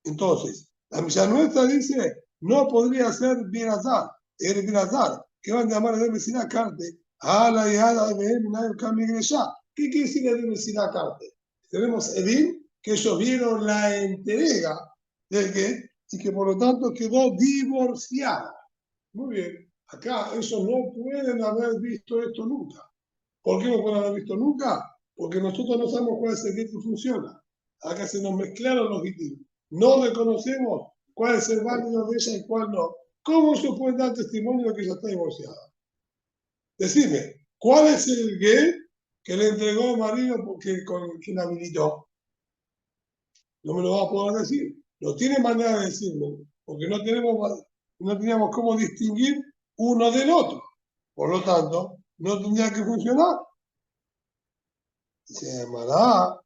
Entonces, la Mishnah nuestra dice, no podría ser Birazán, el Birazán, que van a llamar Ede Mesirá Carte, a la yada de Nair Kamigresha. ¿Qué quiere decir Ede Mesirá Carte? Tenemos Edín, que ellos vieron la entrega del get y que por lo tanto quedó divorciada. Muy bien, acá ellos no pueden haber visto esto nunca. ¿Por qué no pueden haber visto nunca? Porque nosotros no sabemos cuál es el get que funciona. Acá se nos mezclaron los gitín. No reconocemos cuál es el válido de ella y cuál no. ¿Cómo ellos pueden dar testimonio de que ella está divorciada? Decime, ¿cuál es el get que le entregó el marido con quien habilitó? No me lo va a poder decir. No tiene manera de decirlo, porque no teníamos cómo distinguir uno del otro. Por lo tanto, no tendría que funcionar. Se llamará.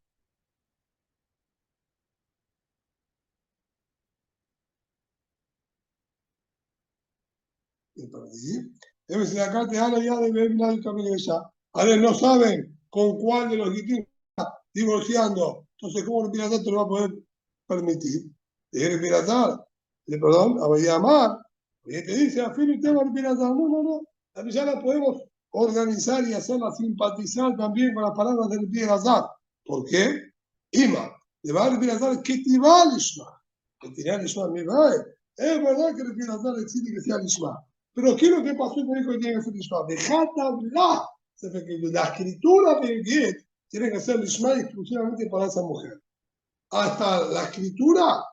Debe ser acá, te habla ya de ver la camino ya. A ver, no saben con cuál de los distintos divorciando. Entonces, ¿cómo el pirata te lo va a poder permitir? El pirata, perdón, a llamar. Y te dice, afín usted va al pirata. No, no, no. Ya la podemos organizar y hacerla simpatizar también con las palabras del pirata. ¿Por qué? Ima, le va al pirata que te va al Ishma. Que te va al Ishma, mi va. Es verdad que el pirata exige que sea el Ishma. Pero ¿qué es lo que pasó y me dijo que tiene que ser Ishma? Dejate hablar. La escritura del get tiene que ser Lishma exclusivamente para esa mujer. Hasta la escritura,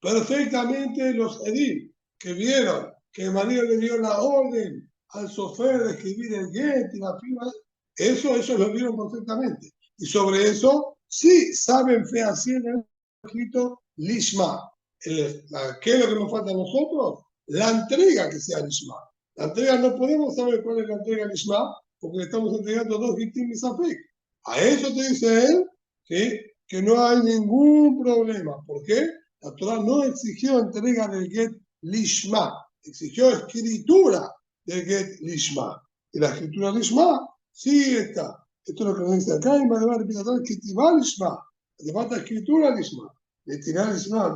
perfectamente los edil que vieron que el marido le dio la orden al sofer de escribir el get y la firma, eso ellos lo vieron perfectamente. Y sobre eso, sí saben fehacientemente escrito Lishma. ¿Qué es lo que nos falta a nosotros? La entrega que sea Lishma. La entrega no podemos saber cuál es la entrega Lishma, porque le estamos entregando dos Gitim y Safek. A eso te dice él, ¿sí?, que no hay ningún problema. ¿Por qué? La Torah no exigió entrega del get Lishma, exigió escritura del get Lishma. Y la escritura Lishma sí está. Esto es lo que nos dice acá, y me va a repetir que Tivá Lishma. Le falta escritura Lishma. Le tirar Lishma,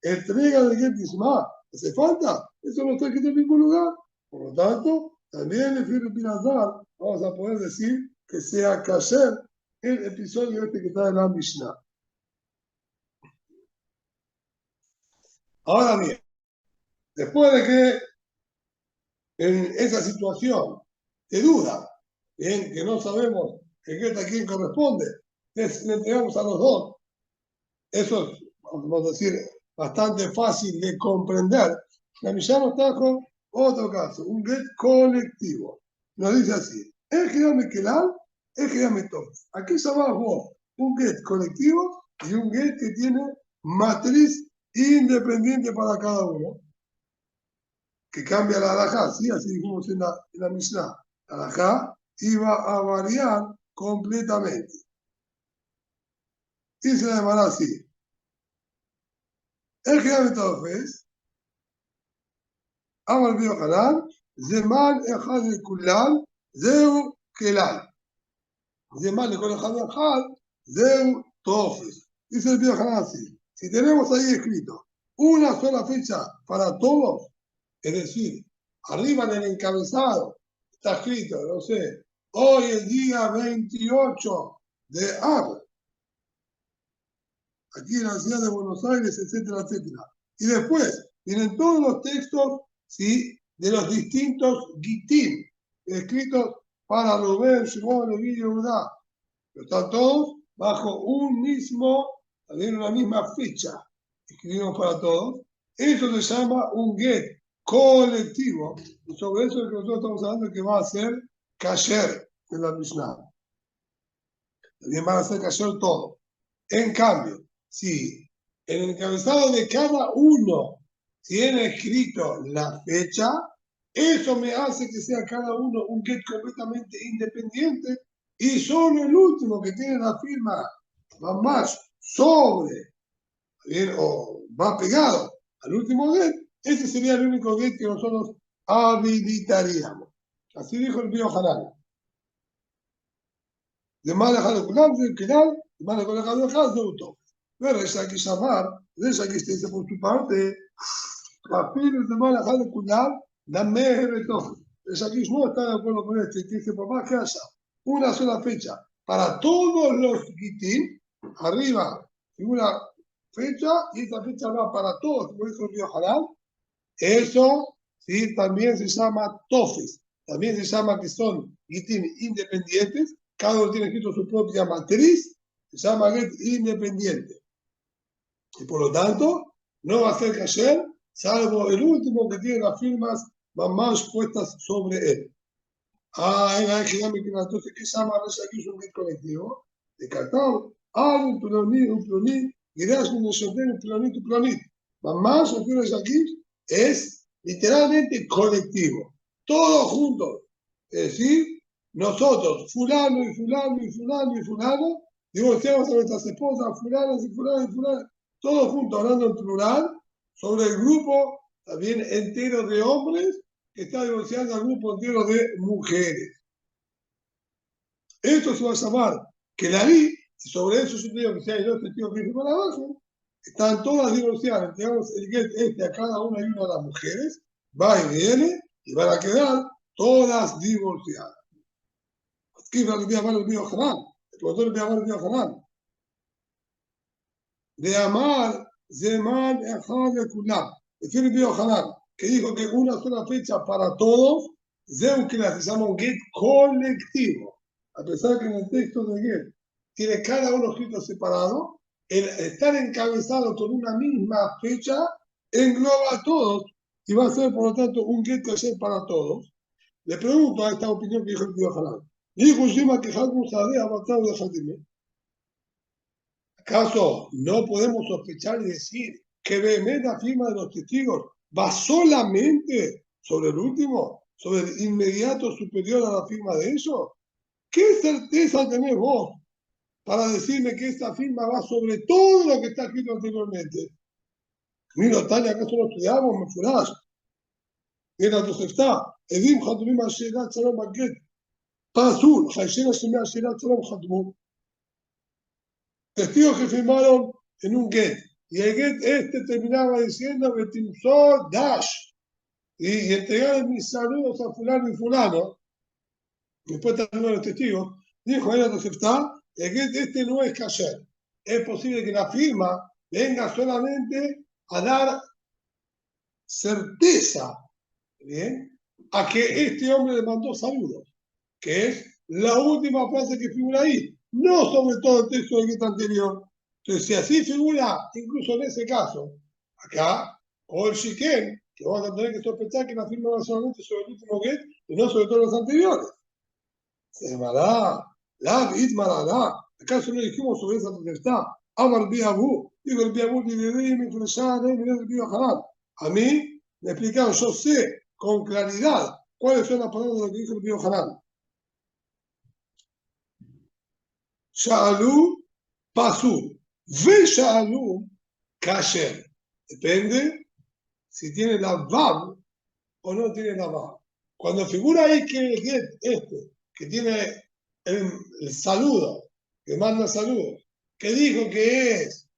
entrega del get Lishma. ¿Hace falta? Eso no está escrito en ningún lugar. Por lo tanto, también le Fir Pinazar vamos a poder decir que sea kasher el episodio este que está en la Mishnah. Ahora bien, después de que en esa situación de duda, bien, que no sabemos a quién corresponde, le entregamos a los dos, eso es, vamos a decir, bastante fácil de comprender. La Mishnah nos trajo otro caso, un get colectivo. Nos dice así, el que llame Kelal, el que llame Tov. Aquí llamás vos un get colectivo y un get que tiene matriz independiente para cada uno, que cambia la halajá, ¿sí? Así dijimos en la Mishnah. La halajá iba a variar completamente. Y se llamará así. El que llame Tov es אבל ביוחנן, זמן אחד לכולם, זהו כלל. זמן לכל אחד ואחד, זהו טופס. Dice el Biohanan así, si tenemos ahí escrito una sola fecha para todos, es decir, arriba en el encabezado está escrito, no sé, hoy el día 28 de Av, aquí en la ciudad de Buenos Aires, etcétera, etcétera. Y después vienen todos los textos, ¿sí?, de los distintos Gitim, escritos para Rubén, Shimon, Leví y Yehudá. Pero están todos bajo un mismo, también una misma fecha. Escribimos para todos. Eso se llama un get colectivo. Y sobre eso es que nosotros estamos hablando que va a ser kasher en la Mishnah. También van a ser kasher todo. En cambio, si en el encabezado de cada uno tiene escrito la fecha, eso me hace que sea cada uno un get completamente independiente y solo el último que tiene la firma va más sobre, bien, o va pegado al último get, ese sería el único get que nosotros habilitaríamos. Así dijo el Biohanan. De mal a כולם זה כלל, de mal a כל אחד ואחד זהו טוב. וריש לקיש אמר, ריש לקיש te dice por su parte, אפילו de mal a לכולם, דמה בתוך. Rish Lakish no está de acuerdo con este, que dice, papá, que haya una sola fecha para todos los gitim, arriba, y una fecha, y esa fecha va para todos, como dijo el Biohanan, eso sí también se llama tofes, también se llama que son gitim independientes, cada uno tiene escrito su propia matriz, se llama get independiente. Y por lo tanto, no va a ser kasher, salvo el último que tiene las firmas más puestas sobre él. Entonces, ¿qué se llama aquí? Es un get colectivo. De Catao, un pluní, Girash, un Neshoten, un pluní. Mamás, o que aquí, es literalmente colectivo. Todos juntos. Es decir, nosotros, fulano y fulano y fulano y fulano, divorciamos a nuestras esposas, fulanas y fulanas y fulanas, todos juntos hablando en plural, sobre el grupo también entero de hombres que está divorciando al grupo entero de mujeres. Esto se va a llamar Kelali, y sobre eso yo digo que si hay dos testigos que para abajo, están todas divorciadas, entregamos el get este a cada una y una de las mujeres, va y viene, y van a quedar todas divorciadas. ¿Qué va a llamar el Biohanan? El profesor va a llamar el Biohanan. De amar, Zeman, Echad, Kulam. Es el Biohanan, que dijo que una sola fecha para todos, Zeu que se llama un get colectivo. A pesar que en el texto de get tiene cada uno escrito separado, el estar encabezado con una misma fecha engloba a todos y va a ser, por lo tanto, un get kasher para todos. Le pregunto a esta opinión que dijo el tío Hanan. Dijo Shima que Hakum sabía matado de Fatime. ¿Acaso no podemos sospechar y decir que Behemet la firma de los testigos va solamente sobre el último, sobre el inmediato superior a la firma de ellos? ¿Qué certeza tenés vos para decirme que esta firma va sobre todo lo que está escrito anteriormente? Mira, Tania, ¿acaso lo estudiamos? Me furás. Mira, entonces está. Edim Hatumim Asherat Shalom Baket. Pazul, Haishena Shemea Asherat Shalom Hatumim. Testigos que firmaron en un get. Y el get terminaba diciendo Betimsor Dash. Y entregar mis saludos a fulano y fulano. Después terminaron los testigos. Dijo, ahí entonces está. El get no es kasher. Es posible que la firma venga solamente a dar certeza, ¿bien?, a que este hombre le mandó saludos, que es la última frase que figura ahí, no sobre todo el texto del get anterior. Entonces, si así figura, incluso en ese caso, acá, o el shiken, que vamos a tener que sospechar que la firma va solamente sobre el último get y no sobre todos los anteriores. Se llamará, la itmará. ¿Acaso no dijimos sobre esa potestad? Amar Biabu, digo el Biabu, a mí me explicaron, yo sé con claridad cuáles son las palabras de lo que dijo el Bío Hanan. Sha'alu, Pasur, Ve Sha'alu, Kasher. Depende si tiene la Vav o no tiene la Vav. Cuando figura ahí que el get que tiene el saludo, que manda saludos, que dijo que es,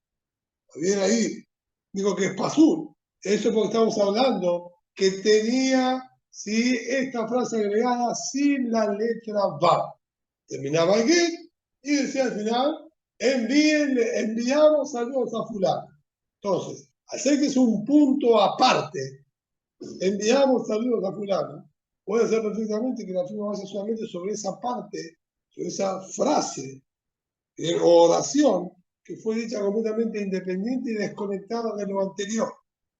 bien ahí, dijo que es Pasur, eso es porque estamos hablando que tenía, sí, esta frase agregada sin la letra Vav. Terminaba el get y decía al final, enviamos saludos a fulano. Entonces, al ser que es un punto aparte, enviamos saludos a fulano, puede ser perfectamente que la firma vaya solamente sobre esa parte, sobre esa frase o oración que fue dicha completamente independiente y desconectada de lo anterior.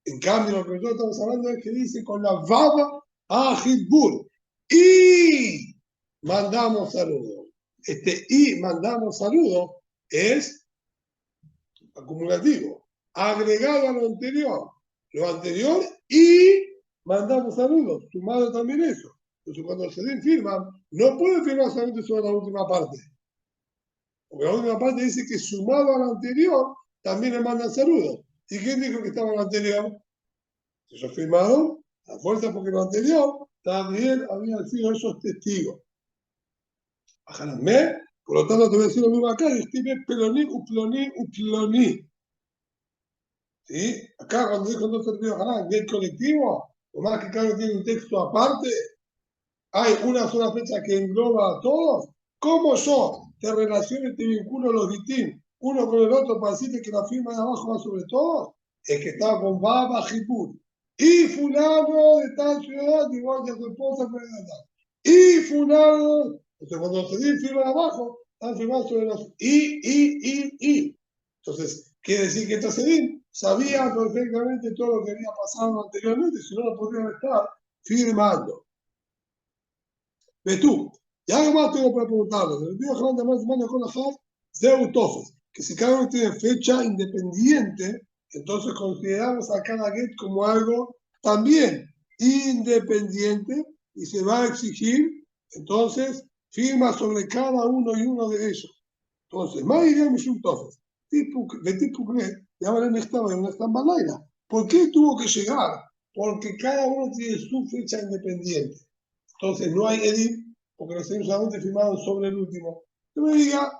En cambio, lo que nosotros estamos hablando es que dice con la Baba a Hitbur. Y mandamos saludos. Este y mandamos saludos es acumulativo, agregado a lo anterior. Lo anterior y mandamos saludos, sumado también eso. Entonces, cuando se firma, no puede firmar solamente sobre la última parte. Porque la última parte dice que sumado a lo anterior, también le mandan saludos. ¿Y quién dijo que estaba en lo anterior? Ellos firmaron a fuerza porque lo anterior también habían sido esos testigos. Bajaranme, por lo tanto te voy a decir lo mismo acá, y escribe peloní, uploní, uploní. ¿Sí? Acá cuando dijo no servido Hanan, que es colectivo, o más que cada uno tiene un texto aparte, hay una sola fecha que engloba a todos. ¿Cómo yo te relaciono y te vinculo los distintos uno con el otro para decirte que la firma de abajo va sobre todos? Es que estaba con Baba Jipur. Y fulano de tal ciudad, igual que a su esposa, y fulano. Entonces, cuando se dice firma de abajo, están firmados sobre los y. Entonces, quiere decir que Tasedim sabía perfectamente todo lo que había pasado anteriormente, si no, no podrían estar firmando. Ves tú, y algo más tengo para preguntarles. El video Hanan de más con la Haz, Zeutofes, que si cada uno tiene fecha independiente, entonces consideramos a cada get como algo también independiente y se va a exigir, entonces, firma sobre cada uno y uno de ellos. Entonces, más idea de Zeutofes, de tipo que ya vale estaba en una estambanera. ¿Por qué tuvo que llegar? Porque cada uno tiene su fecha independiente. Entonces no hay edit, porque los señores solamente firmaron sobre el último. Que me diga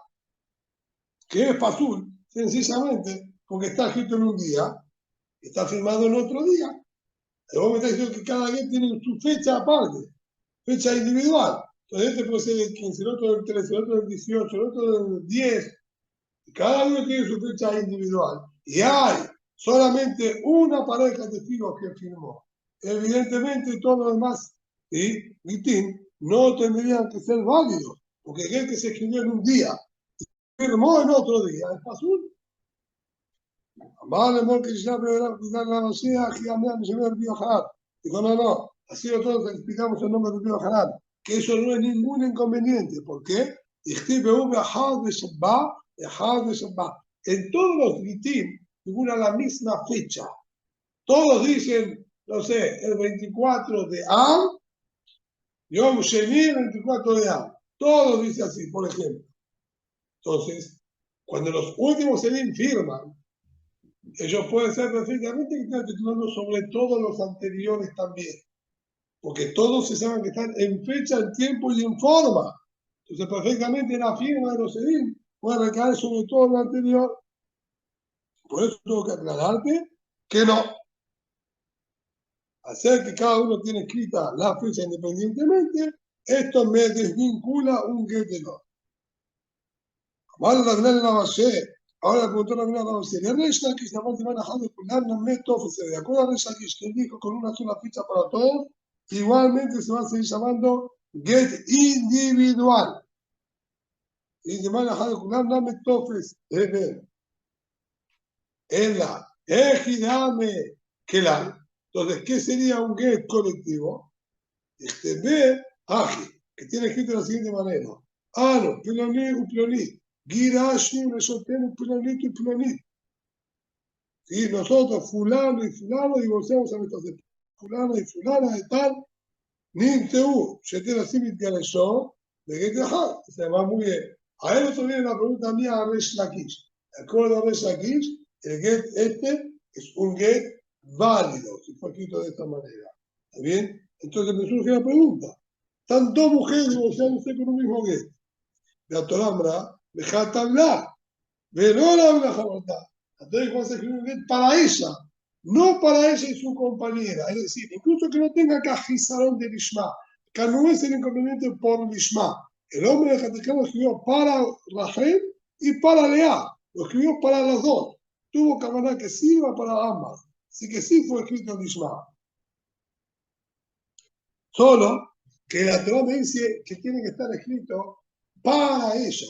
que es Pasul, sencillamente porque está escrito en un día, está firmado en otro día. Y vos me estás diciendo que cada día tiene su fecha aparte, fecha individual. Entonces este puede ser del 15, el otro del 13, el otro del 18, el otro del 10. Y cada uno tiene su fecha individual. Y hay solamente una pareja de testigos que firmó. Evidentemente todos los demás, ¿sí?, mitin, no tendrían que ser válidos, porque aquel que se escribió en un día firmó en otro día, es Pasul. Vale, porque ya me la Mashiach, ya me el Biojar. Digo, no, Así nosotros explicamos el nombre de Rabbi Hanan, que eso no es ningún inconveniente. ¿Por qué? En todos los gitín figura la misma fecha. Todos dicen, no sé, el 24 de Av, Yom Sheni, el 24 de Av. Todos dicen así, por ejemplo. Entonces, cuando los últimos Selim firman, ellos pueden ser perfectamente que están titulando sobre todos los anteriores también. Porque todos se saben que están en fecha, en tiempo y en forma. Entonces, perfectamente la firma de los Selim puede recaer sobre todo lo anterior. Por eso tengo que aclararte que no. Hacer que cada uno tiene escrita la fecha independientemente, esto me desvincula un get del otro. Ahora le preguntó la mina a la base, ¿le Reish Lakish la parte manejada de cular no me tofese? De acuerdo a Reish Lakish, que dijo con una sola fecha para todos, igualmente se va a seguir llamando get individual. Y de manejada de cular no me tofese, en la ejidame que la. Entonces, ¿qué sería un get colectivo? Este B, Aji, que tiene escrito de la siguiente manera. Ano, Piloní, Uploní. Girashni, Resotenu, Pilonito y Pilonit. Y nosotros, fulano y fulano, divorciamos a nuestras esposas. Fulano y fulana de tal. Ninteu, Shetel Simit Galeshó, de Getahar. Se va muy bien. A él otro viene la pregunta mía a Resh Lakish. De acuerdo a Resh Lakish, el get este es un get válido, si fue escrito de esta manera. ¿Está bien? Entonces me surge la pregunta. Están dos mujeres divorciándose con un mismo get. La Torah deja de hablar. Pero la verdad. Entonces cuando se escribe un get para ella, no para ella y su compañera. Es decir, incluso que no tenga cajizarón de Lishma, que no es el inconveniente por Lishma. El hombre de Jatecán lo escribió para Rachel y para Lea. Lo escribió para las dos. Tuvo cámara que sirva para ambas. Así que sí fue escrito en Lishma. Solo que la Torah me dice que tiene que estar escrito para ella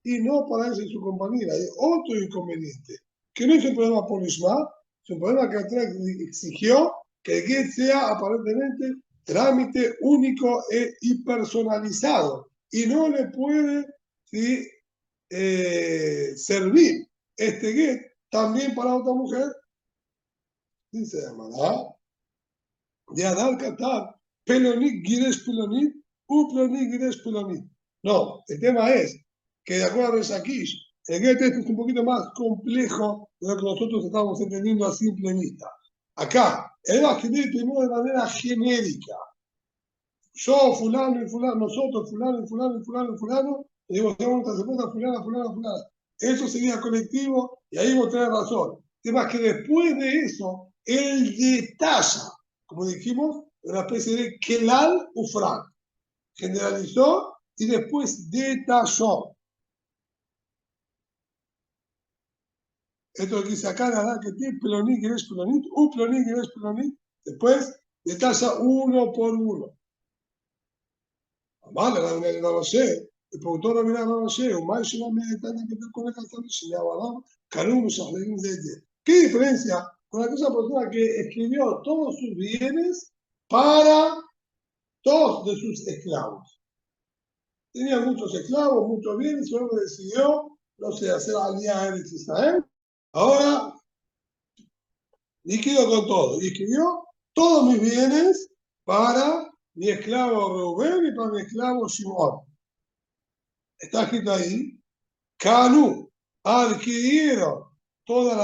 y no para ella y su compañera. Hay otro inconveniente, que no es un problema por Ishma, es un problema que la Torah exigió que el get sea aparentemente trámite único y personalizado y no le puede servir este get también para otra mujer, dice Amará, de Adal Qatar, Pelonit, Gires Pelonit, Uplonit, Gires Pelonit. No, el tema es que de acuerdo a Resakish, el get este es un poquito más complejo de lo que nosotros estamos entendiendo a simple vista. Acá, él va a escribir primero de manera genérica. Yo, fulano y fulano, nosotros, fulano y fulano y fulano y fulano, y digo, tenemos nuestra esposa, fulana, fulana, fulana. Eso sería colectivo y ahí vos tenés razón. El tema es que después de eso, él detalla, como dijimos, una especie de Kelal Ufran. Generalizó y después detalló. Esto que dice acá, la verdad que tiene Pelonit, que es Pelonit, Uplonit, que es Pelonit, después detalla uno por uno. Vale, no lo sé. El productor no mira, no lo sé. Un maestro no me detalla que te con el cantante y le hablaba, Karum, ¿qué diferencia con aquella persona que escribió todos sus bienes para todos de sus esclavos? Tenía muchos esclavos, muchos bienes, y solo decidió, no sé, hacer alianza en Israel. Ahora liquido con todo. Y escribió todos mis bienes para mi esclavo Rubén y para mi esclavo Shimon. Está escrito ahí, Canu, adquirieron todos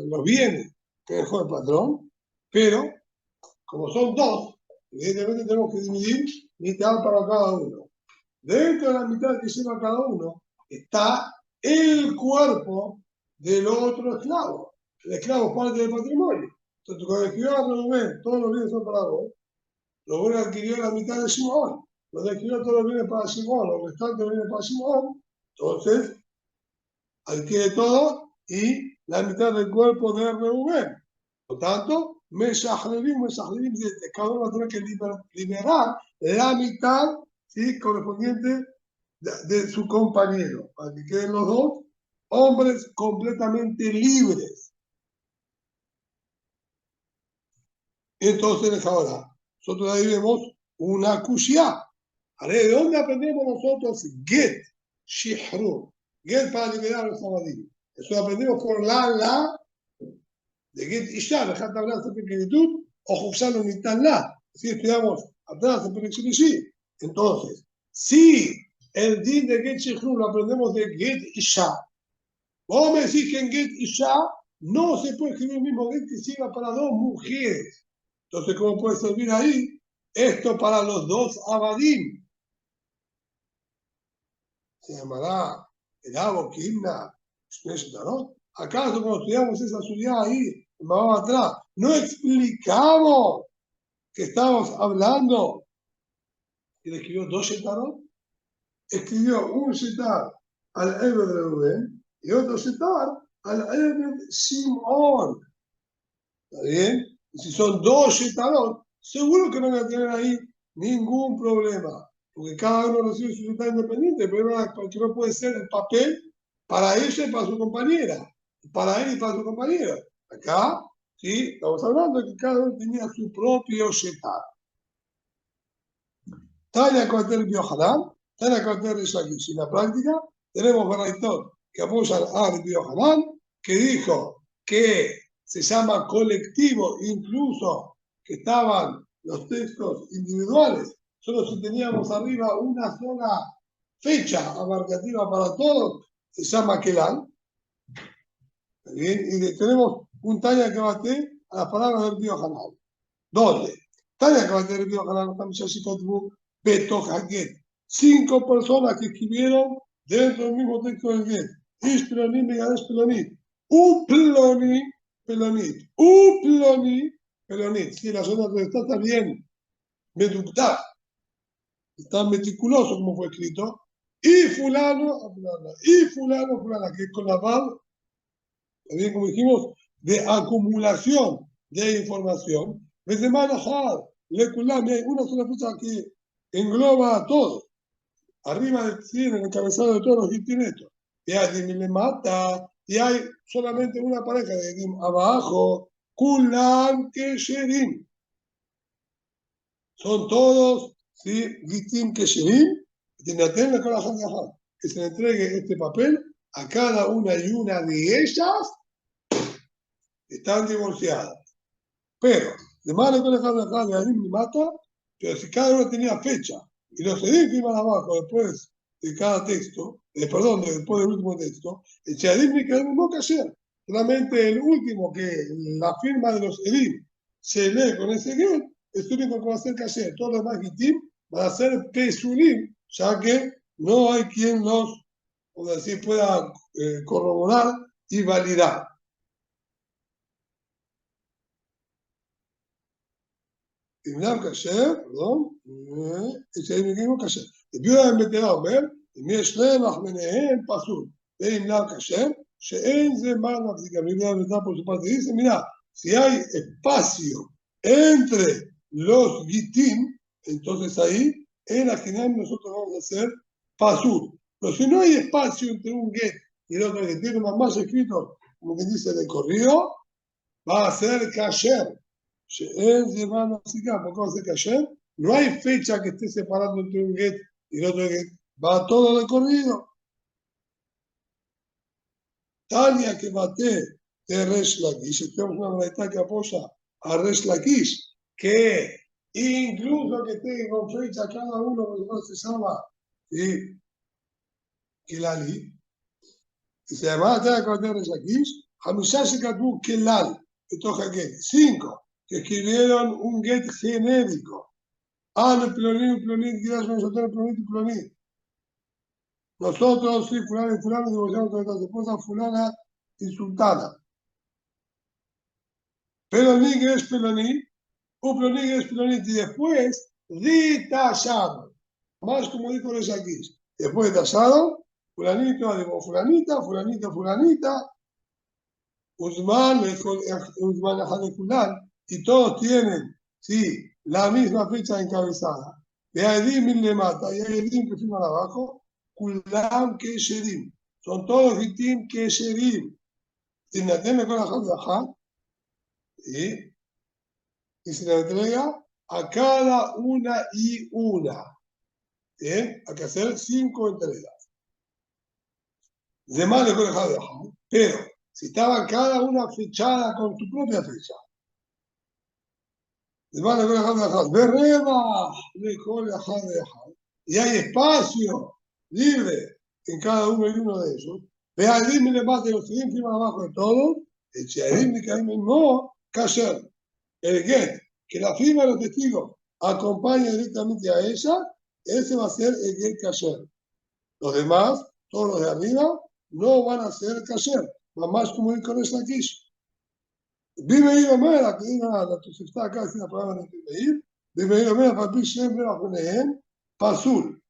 los bienes que dejó el patrón, pero como son dos, evidentemente tenemos que dividir mitad para cada uno. Dentro de la mitad que lleva cada uno está el cuerpo del otro esclavo. El esclavo es parte del patrimonio. Entonces, cuando escribió a Rubén, todos los bienes son para vos, Rubén adquirió la mitad de Simón. Cuando adquirió todos los bienes para Simón, los restantes bienes para Simón, entonces adquiere todo y la mitad del cuerpo de Rubén. Por lo tanto, Meshahrerim, cada uno va a tener que liberar la mitad, ¿sí?, correspondiente de su compañero, para que queden los dos hombres completamente libres. Entonces, ahora, nosotros ahí vemos una kushia. ¿De dónde aprendemos nosotros get, shihru? Get para liberar los amadim. Eso aprendemos por la de get isha, dejad hablar de plenitud, o juzgarlo ni tan la. Si estudiamos atrás en Perexil Ishi. Entonces, si el din de get shihru lo aprendemos de get isha, vos me decís que en get isha no se puede escribir el mismo get que sirva para dos mujeres. Entonces, ¿cómo puede servir ahí? Esto para los dos abadim. Se llamará el Abo Kimna. ¿No? ¿Acaso cuando estudiamos esa subida ahí, vamos atrás, no explicamos que estamos hablando? ¿Y le escribió dos shetarot? Escribió un shetar al Ebed Reuben y otro shetar al Ebed Simón. ¿Está bien? Y si son dos shetarot, seguro que no van a tener ahí ningún problema, porque cada uno recibe su shetar independiente. El problema es que no puede ser el papel para ella y para su compañera, para él y para su compañero. Acá, sí, estamos hablando de que cada uno tenía su propio shetar. Tania Koter Biohanan, Tania Koter Rishakish. En la práctica, tenemos Baraitón que apoyan a Biohanan, que dijo que se llama colectivo, incluso que estaban los textos individuales, solo si teníamos arriba una sola fecha abarcativa para todos, se llama Kelal. Y tenemos un Tania que bate a las palabras del Biohanan. ¿Dónde? Tania que bate del Biohanan, también se Kotbu, Beto Haget. 5 personas que escribieron dentro del mismo texto del Get. Ish Pelonit, Megadesh Pelonit. Uploni, Pelonit. Uploni, Pelonit. Si la zona donde está bien meductada, está meticuloso como fue escrito. Y fulano, y fulano, fulana, que es con la Vav, también como dijimos, de acumulación de información. Desde Manajad, Lekulami, hay una sola fecha que engloba a todos. Arriba del 100, en el encabezado de todos los Gitim estos. Y hay le mata, y hay solamente una pareja de Gitim abajo, Kulan Kesherim. Son todos, ¿sí? Gitim Kesherim, que se le entregue este papel a cada una y una de ellas. Están divorciadas. Pero, de madre con la de Adim ni mata, pero si cada uno tenía fecha, y los Edim que iban abajo después de cada texto, perdón, después del último texto, el Sheadim ni quedó mismo que ayer. Solamente el último que la firma de los Edim se lee con ese get, es el único que va a ser ayer. Todos los demás Gitim van a ser Pesulim, ya que no hay quien los, como decir, pueda corroborar y validar. Imlam Kasher, perdón, ese mismo Kasher. הביאו להם בתורה אומר, אם יש להם אך ביניהם פסול, ואמנם Kasher, שאין זה מה מחזיקה. Biblia verdad por su parte dice, mira, si hay espacio entre los gitim, entonces ahí en la final nosotros vamos a hacer pasul. Pero si no hay espacio entre un get y el otro que tiene más escrito, como que dice de corrido, va a ser kasher. שאין זמן הפסיקה, במקום הזה כאשר, no hay fecha que esté separando entre un get y el otro get, va todo de corrido. Tania que bate de Resh Lakish, tenemos una verdad que apoya a Resh Lakish, que incluso que tenga con fecha cada uno, porque se llama Kilali, y se llama Tania que bate de Resh Lakish, Hamishashi Katu Kilal, que toca get, 5. Que escribieron un get genérico. Ah, Plonit, Giras, nosotros, Plonit. Nosotros, sí, fulano y fulano, divorciamos de nuestras esposas, fulana y sultana. Plonit es Plonit, un Plonit es Plonit, y después detallaron. Más como dijo los aquí. Después detallaron, fulanito, fulanita, fulanita, fulanita, Uzman, Uzman, Fulán, y todos tienen, sí, la misma fecha encabezada. De Edim le mata, y hay Edim que firman abajo, Kulam Kesherim. Son todos Gitim Kesherim. Tinateme con la Jajá, y se le entrega a cada una y una. ¿Bien? Hay que hacer 5 entregas. De más de pero si estaban cada una fechada con su propia fecha, de más de berreba, y hay espacio libre en cada uno y uno de ellos. Ve al límite más de los 100 firmas abajo de todos, el Shearim de Kaim no kasher. El get, que la firma de los testigos acompaña directamente a ella, ese va a ser el get kasher. Los demás, todos los de arriba, no van a ser kasher. Más como el con esta aquí. Vive ir a mera, que diga la está acá, si la palabra de ir. Vive ir a mera, para siempre va a poner pasul.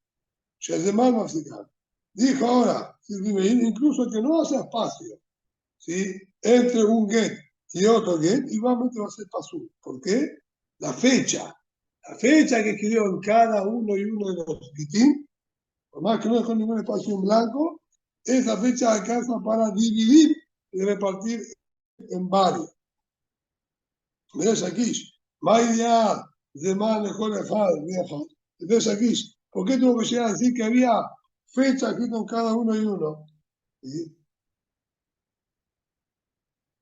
Es de mal mexicano. Dijo ahora, si vive ir, incluso que no hace espacio, ¿sí? Entre un get y otro get, igualmente va a ser pasul. ¿Por qué? La fecha que escribió en cada uno y uno de los gitín, por más que no dejó ningún espacio en blanco, esa fecha alcanza para dividir y repartir en varios. ¿Ves aquí? Maya, de mal mejor dejar. ¿Ves aquí? ¿Por qué tuvo que llegar a decir que había fecha escrita en cada uno y uno? ¿Sí?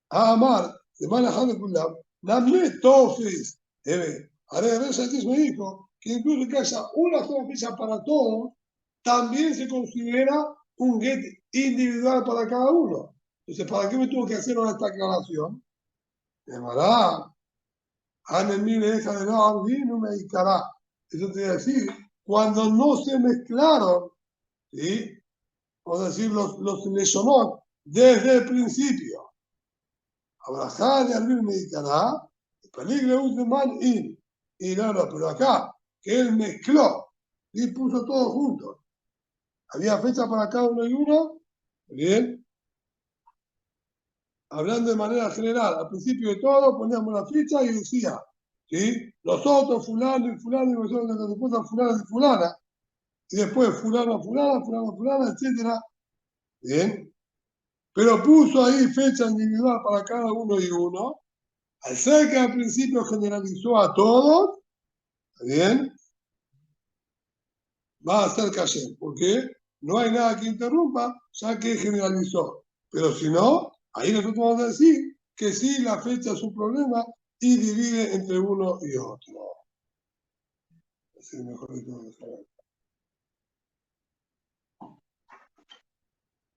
A amar, de mal dejar de cuidar, dame tofes. Ahora ves aquí me dijo que incluso que haya una sola fecha para todos, también se considera un get individual para cada uno. Entonces, ¿para qué me tuvo que hacer ahora esta aclaración? De verdad. Mí le deja de no no me dedicará. Eso te voy a decir, cuando no se mezclaron, ¿sí? Vamos a decir, los leshonot desde el principio. Abraham de Arbil me dedicará, el peligro de man in. Y no, pero acá, que él mezcló y puso todo junto. Había fecha para cada uno y uno, bien. Hablando de manera general, al principio de todo poníamos la ficha y decía, ¿sí? Nosotros, fulano y fulano, y nosotros después a fulano y fulana, y después fulano, fulana, fulano, fulana, etc. Bien. Pero puso ahí fecha individual para cada uno y uno. Al ser que al principio generalizó a todos, bien, va a ser cayer, porque no hay nada que interrumpa, ya que generalizó. Pero si no, ahí nosotros vamos a decir que sí, la fecha es un problema y divide entre uno y otro. Así mejor de todo.